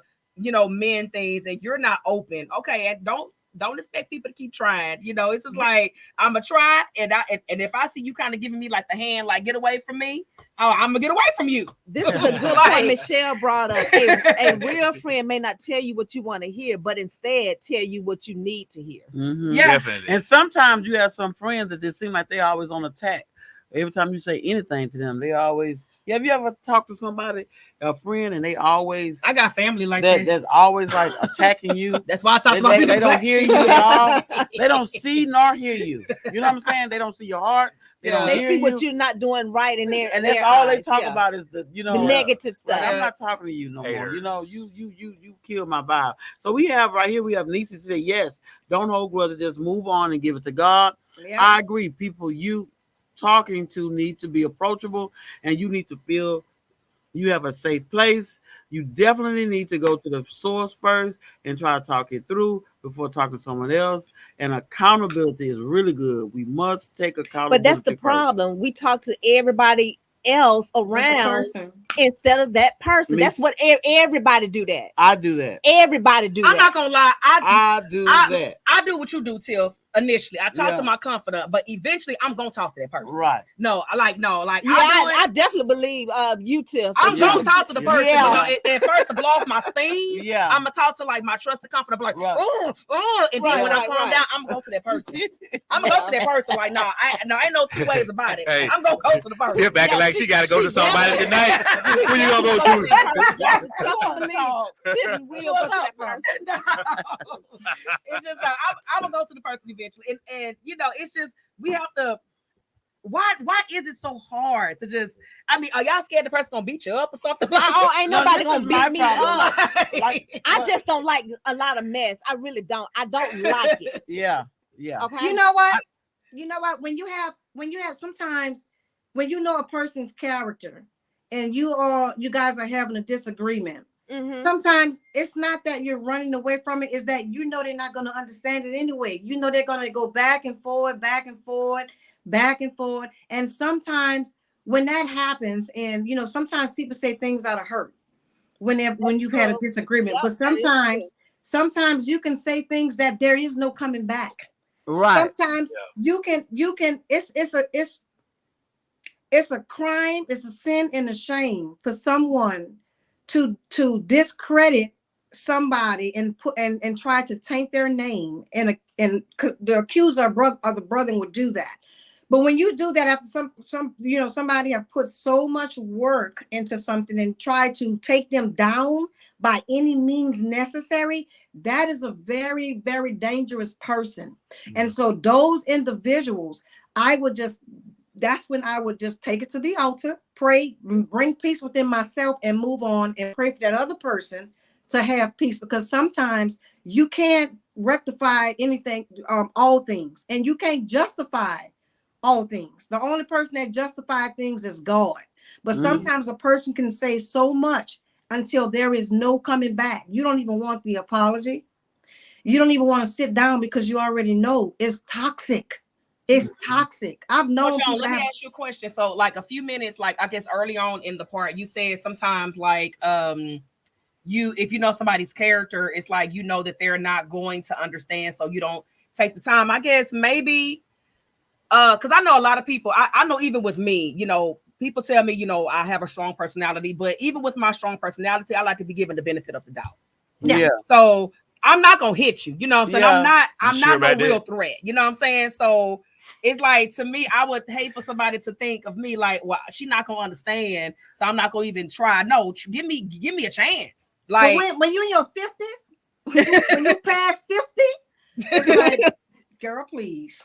Speaker 1: mend things, and you're not open, okay, and don't expect people to keep trying. It's just like I'm gonna try, and if I see you kind of giving me like the hand, like get away from me, I'm gonna get away from you.
Speaker 3: This is a good point Michelle brought up. A real friend may not tell you what you want to hear, but instead tell you what you need to hear.
Speaker 2: Mhm.
Speaker 1: Yeah.
Speaker 4: Definitely.
Speaker 2: And sometimes you have some friends that just seem like they're always on attack. Every time you say anything to them, they always. Have you ever talked to somebody, a friend, and they always
Speaker 1: I got family like that.
Speaker 2: that's always like attacking you?
Speaker 1: That's why I talk about
Speaker 2: They don't hear you at all. They don't see nor hear you. You know what I'm saying? They don't see your heart. They don't
Speaker 3: They
Speaker 2: hear
Speaker 3: see
Speaker 2: you.
Speaker 3: what you're not doing right in there,
Speaker 2: And that's all they talk about is the
Speaker 3: the negative stuff.
Speaker 2: Like, I'm not talking to you no more.
Speaker 4: Haters.
Speaker 2: You killed my vibe. So we have Nisi say yes. Don't hold grudges. Just move on and give it to God.
Speaker 5: Yeah.
Speaker 2: I agree. People you talking to need to be approachable, and you need to feel you have a safe place. You definitely need to go to the source first and try to talk it through before talking to someone else. And accountability is really good. We must take accountability.
Speaker 3: But that's the
Speaker 2: first.
Speaker 3: problem. We talk to everybody else around
Speaker 5: person.
Speaker 3: instead of that person.
Speaker 2: Me-
Speaker 3: That's what everybody do that.
Speaker 2: I do that.
Speaker 3: Everybody do
Speaker 1: I'm
Speaker 3: that.
Speaker 1: not gonna lie.
Speaker 2: I do that.
Speaker 1: I do what you do, Tiff. Initially, I talk
Speaker 2: Yeah.
Speaker 1: to my confidant, but eventually, I'm gonna talk to that person.
Speaker 2: Right.
Speaker 1: No,
Speaker 3: Yeah, I definitely believe you, Tiff.
Speaker 1: I'm
Speaker 2: Yeah.
Speaker 1: gonna talk to the person.
Speaker 3: Yeah.
Speaker 1: At first to blow off my steam.
Speaker 2: Yeah.
Speaker 1: I'm gonna talk to like my trusted confidant, like,
Speaker 2: Right.
Speaker 1: and then when I calm down, I'm gonna go to that person. I'm gonna go to that person. Like, ain't no two ways about it.
Speaker 4: Hey.
Speaker 1: I'm gonna go to the person.
Speaker 4: Tip acting like she got to go to somebody tonight. Who you gonna go to?
Speaker 3: Tiffany will go to that person.
Speaker 1: It's just that I'm gonna go to the person eventually, and it's just we have to. Why is it so hard to just? I mean, are y'all scared the person gonna beat you up or something?
Speaker 3: Ain't nobody gonna beat me up.
Speaker 2: Like,
Speaker 3: I just don't like a lot of mess. I really don't. I don't like it.
Speaker 2: yeah.
Speaker 3: Okay.
Speaker 5: You know what? When you have sometimes when you know a person's character and you guys are having a disagreement, sometimes it's not that you're running away from it, it's that they're not going to understand it anyway. They're going to go back and forth, back and forth, back and forth. And sometimes when that happens, and sometimes people say things out of hurt when you've had a disagreement, but sometimes you can say things that there is no coming back.
Speaker 2: Right.
Speaker 5: Sometimes you can it's a crime, it's a sin and a shame for someone to discredit somebody and try to taint their name, and the accuser of the brother would do that. But when you do that after somebody have put so much work into something and try to take them down by any means necessary, that is a very, very dangerous person. And so those individuals, that's when I would just take it to the altar, pray, bring peace within myself, and move on and pray for that other person to have peace, because sometimes you can't rectify anything, all things, and you can't justify all things. The only person that justifies things is God. But sometimes a person can say so much until there is no coming back. You don't even want the apology. You don't even want to sit down because you already know it's toxic. It's toxic. I've known people.
Speaker 1: Let me ask you a question. So, like a few minutes, like I guess early on in the part, you said sometimes like if you know somebody's character, it's like that they're not going to understand, so you don't take the time. I guess maybe because I know a lot of people. I know even with me, people tell me, I have a strong personality, but even with my strong personality, I like to be given the benefit of the doubt.
Speaker 2: Yeah.
Speaker 1: So I'm not gonna hit you. You know what I'm saying?
Speaker 2: Yeah.
Speaker 1: I'm not no real threat. You know what I'm saying? So it's like, to me, I would hate for somebody to think of me like, well, she's not gonna understand, so I'm not gonna even try. No, give me a chance. Like,
Speaker 5: but when you're in your 50s, when you pass 50, it's like, girl, please.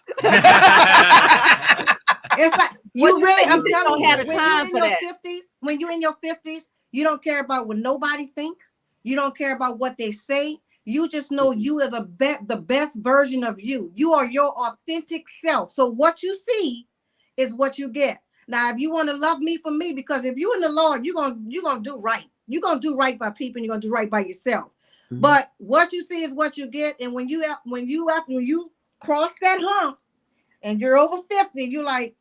Speaker 5: It's like you really, I'm telling you, when you're in your 50s, when you're in your 50s, you don't care about what nobody think. You don't care about what they say. You just know you are the best version of you. You are your authentic self. So what you see is what you get. Now, if you want to love me for me, because if you're in the Lord, you're gonna do right. You're gonna do right by people, and you're gonna do right by yourself. Mm-hmm. But what you see is what you get. And when you cross that hump and you're over 50, you're like,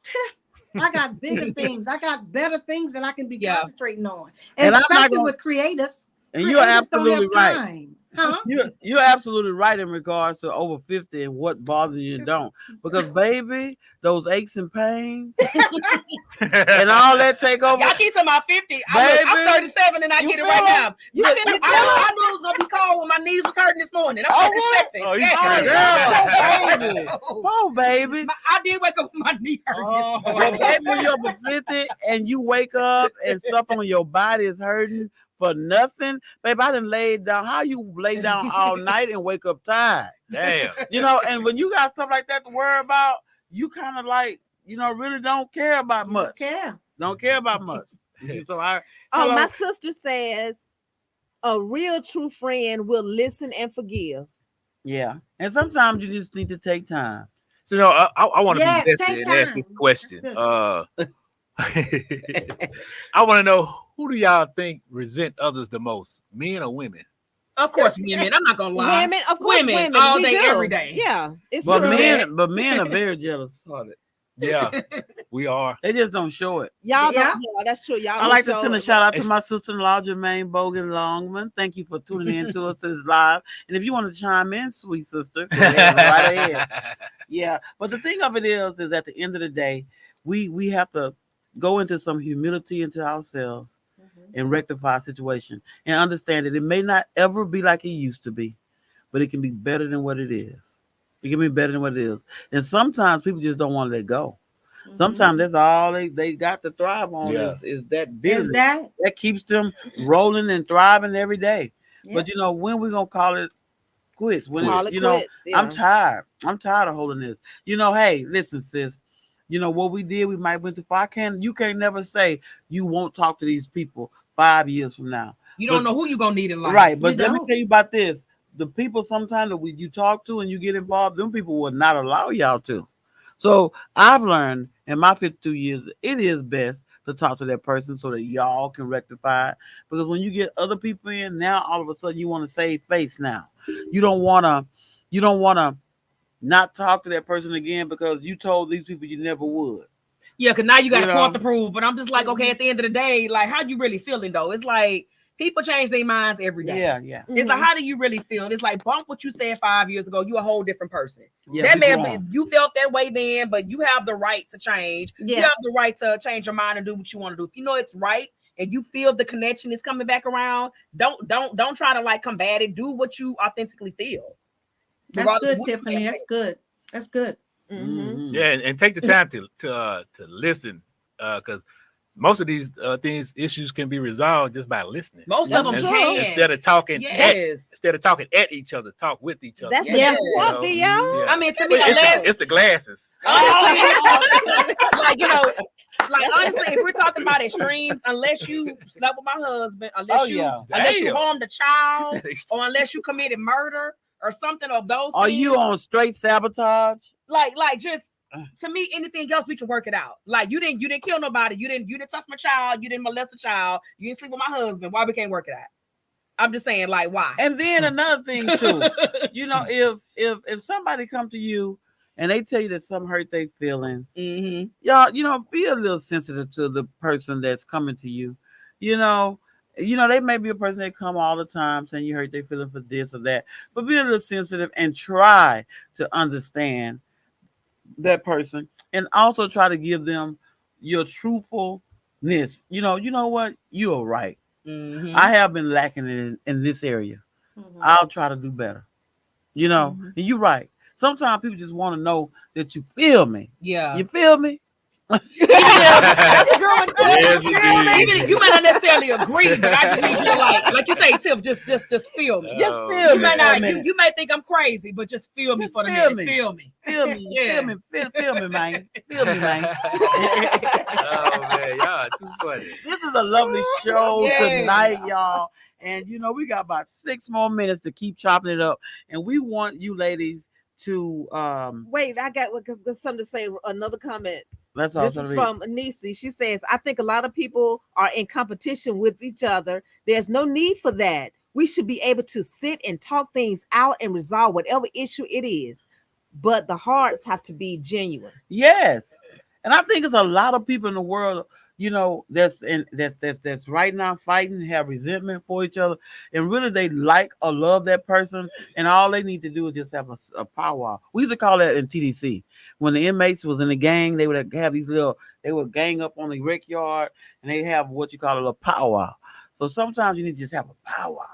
Speaker 5: I got bigger things. I got better things that I can be concentrating on. And especially with creatives.
Speaker 2: And you're absolutely right.
Speaker 5: Time. Huh?
Speaker 2: You're absolutely right in regards to over 50 and what bothers you don't. Because baby, those aches and pains and all that take over.
Speaker 1: Y'all keep talking about 50. I'm 37 and I get it right now. I knew it was gonna be cold when my knees was hurting this morning. I'm 37.
Speaker 2: Oh, baby.
Speaker 1: I did wake up with my knee hurting.
Speaker 2: Baby, when you're over 50 and you wake up and stuff on your body is hurting for nothing, babe. I done laid down. How you lay down all night and wake up tired?
Speaker 4: Damn.
Speaker 2: And when you got stuff like that to worry about, you kind of like, really don't care about much. Don't care about much. So
Speaker 3: my sister says a real true friend will listen and forgive.
Speaker 2: Yeah, and sometimes you just need to take time.
Speaker 4: So I want to be invested and ask this question. I want to know, who do y'all think resent others the most, men or women?
Speaker 1: Of course, women. I'm not gonna lie.
Speaker 3: Women, of course, women
Speaker 1: all day, every day.
Speaker 3: Yeah, it's
Speaker 2: but
Speaker 3: true.
Speaker 2: men are very jealous of it.
Speaker 4: Yeah, we are.
Speaker 2: They just don't show it.
Speaker 3: Y'all don't. Yeah, that's true. Y'all.
Speaker 2: I like to send a shout out to my sister-in-law, Jermaine Bogan Longman. Thank you for tuning in to us to this live. And if you want to chime in, sweet sister, go ahead, right ahead. Yeah, but the thing of it is at the end of the day, we have to go into some humility into ourselves and rectify a situation and understand that it may not ever be like it used to be, but it can be better than what it is. It can be better than what it is. And sometimes people just don't want to let go. Sometimes that's all they got to thrive on is that business. That keeps them rolling and thriving every day. Yeah. But when we're gonna call it quits? When I'm tired. I'm tired of holding this. Hey, listen, sis. What we did, we might went too far. You can't never say you won't talk to these people 5 years from now.
Speaker 1: You don't know who you're gonna need in life.
Speaker 2: Right. But let me tell you about this. The people sometimes that you talk to and you get involved, them people will not allow y'all to. So I've learned in my 52 years, it is best to talk to that person so that y'all can rectify it. Because when you get other people in, now all of a sudden you want to save face now. You don't wanna not talk to that person again because you told these people you never would.
Speaker 1: Yeah, because now you got a point to prove. But I'm just like, okay, at the end of the day, like, how you really feeling though? It's like people change their minds every day.
Speaker 2: Yeah.
Speaker 1: It's like, how do you really feel? It's like, bump what you said 5 years ago. You a whole different person.
Speaker 2: Yeah,
Speaker 1: that may have been, you felt that way then, but you have the right to change. Yeah. You have the right to change your mind and do what you want to do. If you know it's right and you feel the connection is coming back around, don't try to like combat it. Do what you authentically feel.
Speaker 5: That's good, Tiffany. That's good.
Speaker 4: Mm-hmm. Yeah, and take the time to listen, because most of these issues can be resolved just by listening.
Speaker 1: Most of them can.
Speaker 4: Instead of talking at each other, talk with each other.
Speaker 3: That's y'all.
Speaker 1: I mean, to me,
Speaker 4: it's the glasses.
Speaker 1: Honestly, if we're talking about extremes, unless you slept with my husband, unless you harmed a child, or unless you committed murder or something of those
Speaker 2: Are
Speaker 1: things,
Speaker 2: you on straight sabotage?
Speaker 1: Like just to me, anything else we can work it out. Like you didn't kill nobody, you didn't touch my child, you didn't molest a child, you didn't sleep with my husband. Why we can't work it out? I'm just saying, like, why?
Speaker 2: And then another thing too, if somebody come to you and they tell you that some hurt their feelings, y'all, be a little sensitive to the person that's coming to you. They may be a person that come all the time saying you hurt their feelings for this or that, but be a little sensitive and try to understand that person and also try to give them your truthfulness. You know what? You're right. I have been lacking in this area. I'll try to do better. And you're right. Sometimes people just want to know that you feel me.
Speaker 1: Yeah.
Speaker 2: You feel me?
Speaker 1: That's a good one.
Speaker 4: Yes, indeed.
Speaker 1: Even you might not necessarily agree, but I just need you to like you say, Tiff, just feel me.
Speaker 2: Just
Speaker 4: Oh,
Speaker 2: feel
Speaker 1: You
Speaker 2: me.
Speaker 1: might
Speaker 2: for a
Speaker 1: not,
Speaker 2: minute.
Speaker 1: you may think I'm crazy, but just feel me
Speaker 2: Just
Speaker 1: for the
Speaker 2: feel
Speaker 1: minute.
Speaker 2: me.
Speaker 1: Feel me.
Speaker 2: Feel me.
Speaker 1: Yeah.
Speaker 2: Feel me. Feel me, man. Feel me, man.
Speaker 4: Oh man, y'all too funny.
Speaker 2: This is a lovely show
Speaker 1: Yeah.
Speaker 2: tonight, y'all. And we got about 6 more minutes to keep chopping it up. And we want you ladies to
Speaker 3: Wait, I got there's something to say. Another comment.
Speaker 2: that's all.
Speaker 3: This is from Nisi. She says, I think a lot of people are in competition with each other. There's no need for that. We should be able to sit and talk things out and resolve whatever issue it is. But the hearts have to be genuine.
Speaker 2: Yes. And I think it's a lot of people in the world, that's right now fighting, have resentment for each other, and really they like or love that person, and all they need to do is just have a powwow. We used to call that in TDC. When the inmates was in the gang, they would have they would gang up on the rec yard, and they have what you call a powwow. So sometimes you need to just have a powwow.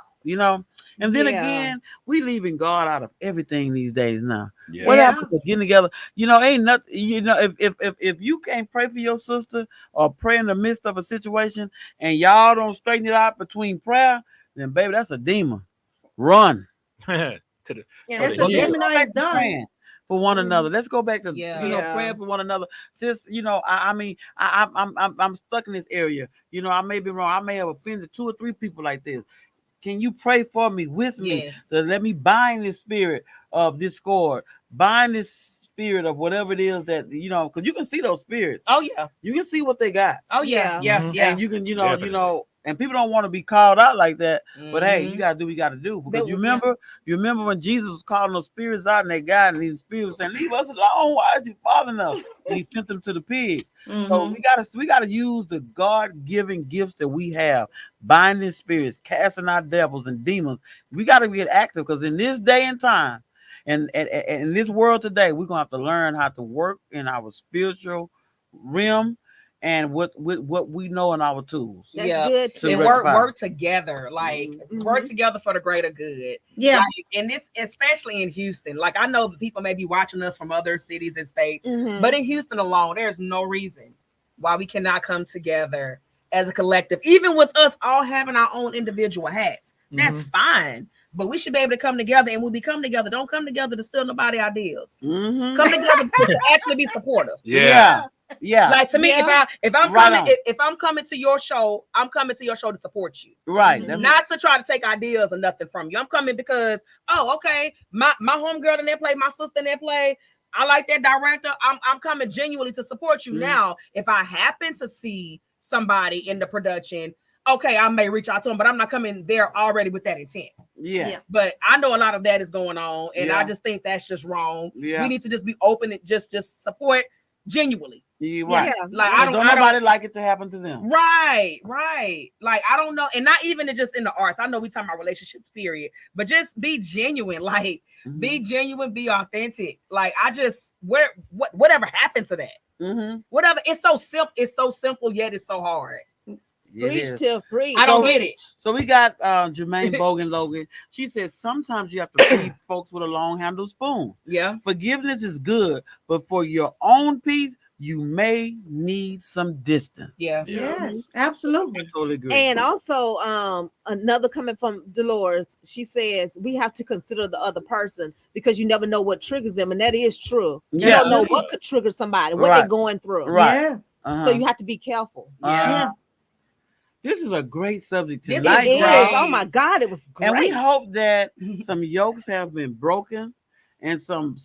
Speaker 2: And then again, we leaving God out of everything these days now.
Speaker 4: Yeah.
Speaker 2: What happened to getting together? Ain't nothing. If you can't pray for your sister or pray in the midst of a situation and y'all don't straighten it out between prayer, then baby, that's a demon. Run.
Speaker 4: To the,
Speaker 5: That's
Speaker 4: the
Speaker 5: a
Speaker 4: heel.
Speaker 5: demonized done.
Speaker 2: Praying for one another. Let's go back to
Speaker 1: Yeah.
Speaker 2: praying for one another. Since I'm stuck in this area. I may be wrong. I may have offended 2 or 3 people like this. Can you pray for me with me
Speaker 1: Yes.
Speaker 2: to let me bind this spirit of discord, bind this spirit of whatever it is that because you can see those spirits.
Speaker 1: Oh yeah.
Speaker 2: You can see what they got.
Speaker 1: Oh yeah. Yeah.
Speaker 4: Mhm.
Speaker 1: Yeah.
Speaker 2: And you can,
Speaker 4: Definitely.
Speaker 2: and people don't want to be called out like that. But hey, you
Speaker 1: Mhm.
Speaker 2: gotta do what you gotta do. Because
Speaker 3: But-
Speaker 2: you remember when Jesus was calling those spirits out and they got, and these spirits was saying, leave us alone, why is you bothering us? And he sent them to the pigs. So we gotta use the God-given gifts that we have, binding spirits, casting out devils and demons. We gotta get active because in this day and time, and in this world today, we're gonna have to learn how to work in our spiritual realm and what we know in our tools.
Speaker 3: That's
Speaker 1: Yeah.
Speaker 3: good
Speaker 2: To
Speaker 3: too.
Speaker 1: And
Speaker 2: rectify.
Speaker 1: work together, like work together for the greater good.
Speaker 5: Yeah.
Speaker 1: Like, and this especially in Houston. Like I know people may be watching us from other cities and states,
Speaker 3: Mhm.
Speaker 1: but in Houston alone, there's no reason why we cannot come together as a collective, even with us all having our own individual hats. That's fine. But we should be able to come together, and when we come together, don't come together to steal nobody ideas.
Speaker 2: Mhm.
Speaker 1: Come together to actually be supportive.
Speaker 4: Yeah.
Speaker 2: Yeah.
Speaker 1: Like to me,
Speaker 3: Yeah.
Speaker 1: if I'm
Speaker 2: Right
Speaker 1: coming
Speaker 2: on.
Speaker 1: if I'm coming to your show, I'm coming to your show to support you.
Speaker 2: Right.
Speaker 3: Mhm.
Speaker 1: Not to try to take ideas or nothing from you. I'm coming because okay, my homegirl in that play, my sister in that play. I like that director. I'm coming genuinely to support you.
Speaker 2: Mhm.
Speaker 1: Now, if I happen to see somebody in the production, okay, I may reach out to them, but I'm not coming there already with that intent.
Speaker 2: Yeah.
Speaker 5: Yeah.
Speaker 1: But I know a lot of that is going on, and
Speaker 2: Yeah.
Speaker 1: I just think that's just wrong.
Speaker 2: Yeah.
Speaker 1: We need to just be open and just support genuinely.
Speaker 2: You're right.
Speaker 3: Yeah.
Speaker 1: Like
Speaker 2: Don't nobody like it to happen to them.
Speaker 1: Right. Like I don't know, and not even just in the arts. I know we talking about relationships, period, but just be genuine. Like be genuine, be authentic. Like whatever happened to that?
Speaker 2: Mm-hmm.
Speaker 1: Whatever. It's so simple. It's so simple, yet it's so hard.
Speaker 3: Preach till preach.
Speaker 1: I don't get it.
Speaker 2: So we got Jermaine Bogan Logan. She says sometimes you have to feed folks with a long handled spoon.
Speaker 1: Yeah.
Speaker 2: Forgiveness is good, but for your own peace, you may need some distance.
Speaker 1: Yeah.
Speaker 5: Yes,
Speaker 2: I
Speaker 5: absolutely.
Speaker 2: totally agree.
Speaker 3: And also, another comment from Dolores. She says we have to consider the other person because you never know what triggers them, and that is true. You
Speaker 2: Yeah.
Speaker 3: don't know what could trigger somebody, what
Speaker 2: Right.
Speaker 3: they're going through.
Speaker 2: Right.
Speaker 5: Yeah.
Speaker 2: Uh-huh.
Speaker 3: So you have to be careful.
Speaker 5: Yeah.
Speaker 2: This is a great subject
Speaker 1: This
Speaker 2: tonight,
Speaker 3: It is.
Speaker 1: right.
Speaker 2: y'all.
Speaker 3: Oh my God, it was great.
Speaker 2: And we hope that some yokes have been broken and some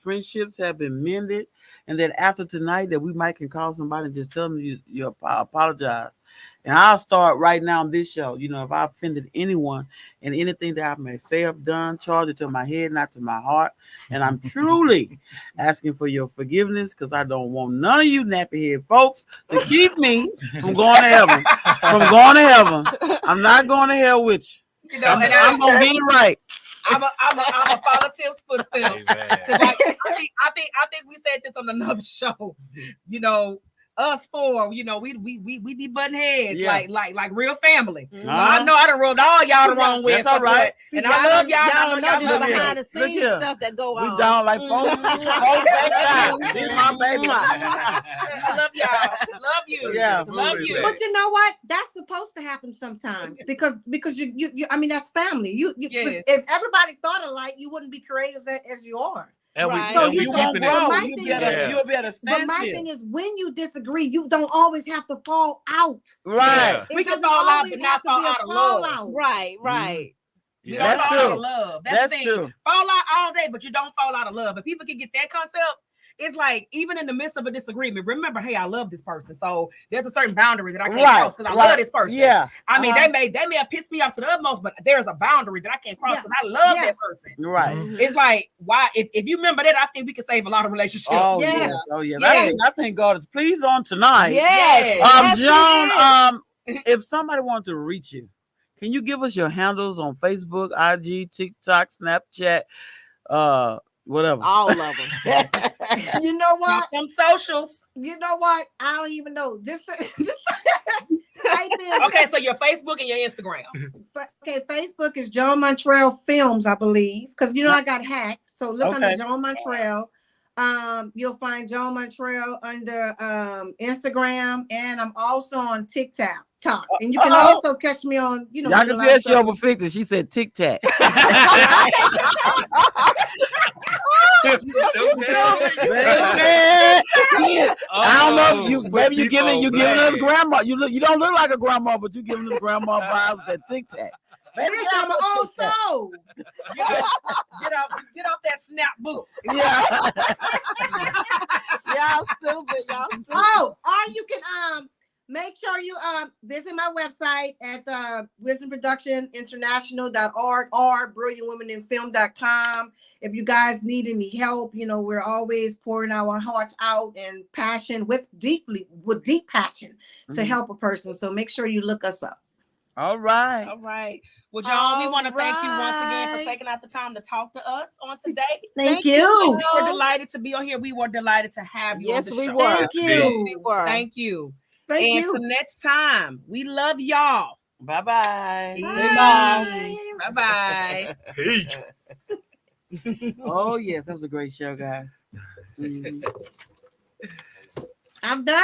Speaker 2: friendships have been mended, and that after tonight that we might can call somebody and just tell them you apologize. And I'll start right now on this show. If I offended anyone in anything that I may say or done, charge it to my head, not to my heart. And I'm truly asking for your forgiveness because I don't want none of you nappy head folks to keep me from going to heaven. I'm not going to hell with you.
Speaker 1: And
Speaker 2: I'm gonna get it right.
Speaker 1: I'm a follow Tim's footsteps.
Speaker 4: Amen.
Speaker 1: Like, I think we said this on another show. us four, you know, we be butting heads
Speaker 2: Yeah.
Speaker 1: like real family.
Speaker 3: Mhm.
Speaker 1: So I know I done rubbed all y'all the wrong way.
Speaker 2: That's all right.
Speaker 3: See,
Speaker 1: And I love y'all.
Speaker 3: Y'all
Speaker 1: I
Speaker 3: don't
Speaker 1: know
Speaker 3: know
Speaker 1: y'all
Speaker 3: this
Speaker 1: love
Speaker 3: behind
Speaker 1: me.
Speaker 3: the
Speaker 2: Look
Speaker 3: scenes
Speaker 2: here.
Speaker 3: stuff that go
Speaker 2: We
Speaker 3: on.
Speaker 2: down like four times. These my baby.
Speaker 1: I love y'all. Love you.
Speaker 2: Yeah.
Speaker 1: Love you.
Speaker 5: But you know what? That's supposed to happen sometimes because you I mean that's family.
Speaker 1: Yes.
Speaker 5: If everybody thought alike, you wouldn't be creative as you are.
Speaker 4: And
Speaker 3: Right.
Speaker 4: we,
Speaker 5: So
Speaker 4: and
Speaker 5: you
Speaker 4: we
Speaker 2: You
Speaker 5: so-
Speaker 2: won't
Speaker 4: keeping
Speaker 5: but
Speaker 2: grow.
Speaker 4: it.
Speaker 5: my
Speaker 2: You'll
Speaker 5: thing
Speaker 2: be able
Speaker 5: is-
Speaker 2: to, you'll be able to
Speaker 5: But
Speaker 2: stand
Speaker 5: my
Speaker 2: still.
Speaker 5: thing is when you disagree, you don't always have to fall out.
Speaker 2: Right.
Speaker 5: It
Speaker 1: We can
Speaker 5: doesn't
Speaker 1: fall out,
Speaker 5: always
Speaker 1: but
Speaker 5: have
Speaker 1: not
Speaker 5: to
Speaker 1: fall
Speaker 5: be a
Speaker 1: out of love.
Speaker 5: fallout.
Speaker 3: Right, right.
Speaker 1: We
Speaker 4: Yeah.
Speaker 1: don't
Speaker 2: That's
Speaker 1: fall out
Speaker 2: true.
Speaker 1: of love.
Speaker 2: That's
Speaker 1: the thing.
Speaker 2: true.
Speaker 1: Fall out all day, but you don't fall out of love. If people can get that concept, it's like even in the midst of a disagreement, remember, hey, I love this person. So there's a certain boundary that I can't cross because I love this person.
Speaker 2: Yeah.
Speaker 1: I mean, they may have pissed me off to the utmost, but there's a boundary that I can't cross because I love that person.
Speaker 2: Right.
Speaker 4: Mhm.
Speaker 1: It's like, why? If you remember that, I think we can save a lot of relationships.
Speaker 2: Oh
Speaker 5: Yes.
Speaker 2: yes. Oh yes.
Speaker 1: Yes.
Speaker 2: I think God is pleased on tonight.
Speaker 3: Yes.
Speaker 1: Yes.
Speaker 2: Joan, if somebody wants to reach you, can you give us your handles on Facebook, IG, TikTok, Snapchat, whatever?
Speaker 3: All of them.
Speaker 5: You know what?
Speaker 1: Some socials.
Speaker 5: You know what? I don't even know. Just type in.
Speaker 1: Okay, so your Facebook and your Instagram.
Speaker 5: Okay, Facebook is Joan Montreuil Films, I believe, because you know I got hacked. So look under
Speaker 2: Okay.
Speaker 5: Joan Montreuil. You'll find Joan Montreuil under Instagram, and I'm also on TikTok. And you can also catch me on,
Speaker 2: Y'all can
Speaker 5: real
Speaker 2: tell
Speaker 5: life
Speaker 2: she
Speaker 5: stuff.
Speaker 2: over 50. She said Tic Tac. I don't know if you maybe you giving us grandma. You don't look like a grandma, but you giving us grandma vibes with that Tic Tac.
Speaker 5: Listen, I'm an old soul.
Speaker 1: Get off that snap book.
Speaker 2: Yeah.
Speaker 3: Y'all stupid. Y'all stupid.
Speaker 5: Oh, or you can make sure you visit my website at wisdomproductioninternational.org or brilliantwomeninfilm.com. If you guys need any help, we're always pouring our hearts out and passion with deep passion to help a person. So make sure you look us up.
Speaker 2: All right.
Speaker 1: All right. Well, Joan, we want to thank you once again for taking out the time to talk to us on today.
Speaker 5: Thank you.
Speaker 1: We were delighted to be on here. We were delighted to have you on
Speaker 3: Yes,
Speaker 1: the
Speaker 3: we
Speaker 1: show.
Speaker 3: were.
Speaker 5: Thank you.
Speaker 3: Yes, we were.
Speaker 1: Thank you.
Speaker 5: Thank
Speaker 1: and
Speaker 5: you.
Speaker 1: till next time, we love y'all.
Speaker 2: Bye-bye.
Speaker 1: Bye-bye.
Speaker 4: Peace.
Speaker 2: Oh, yes. That was a great show, guys. Mhm.
Speaker 5: I'm done.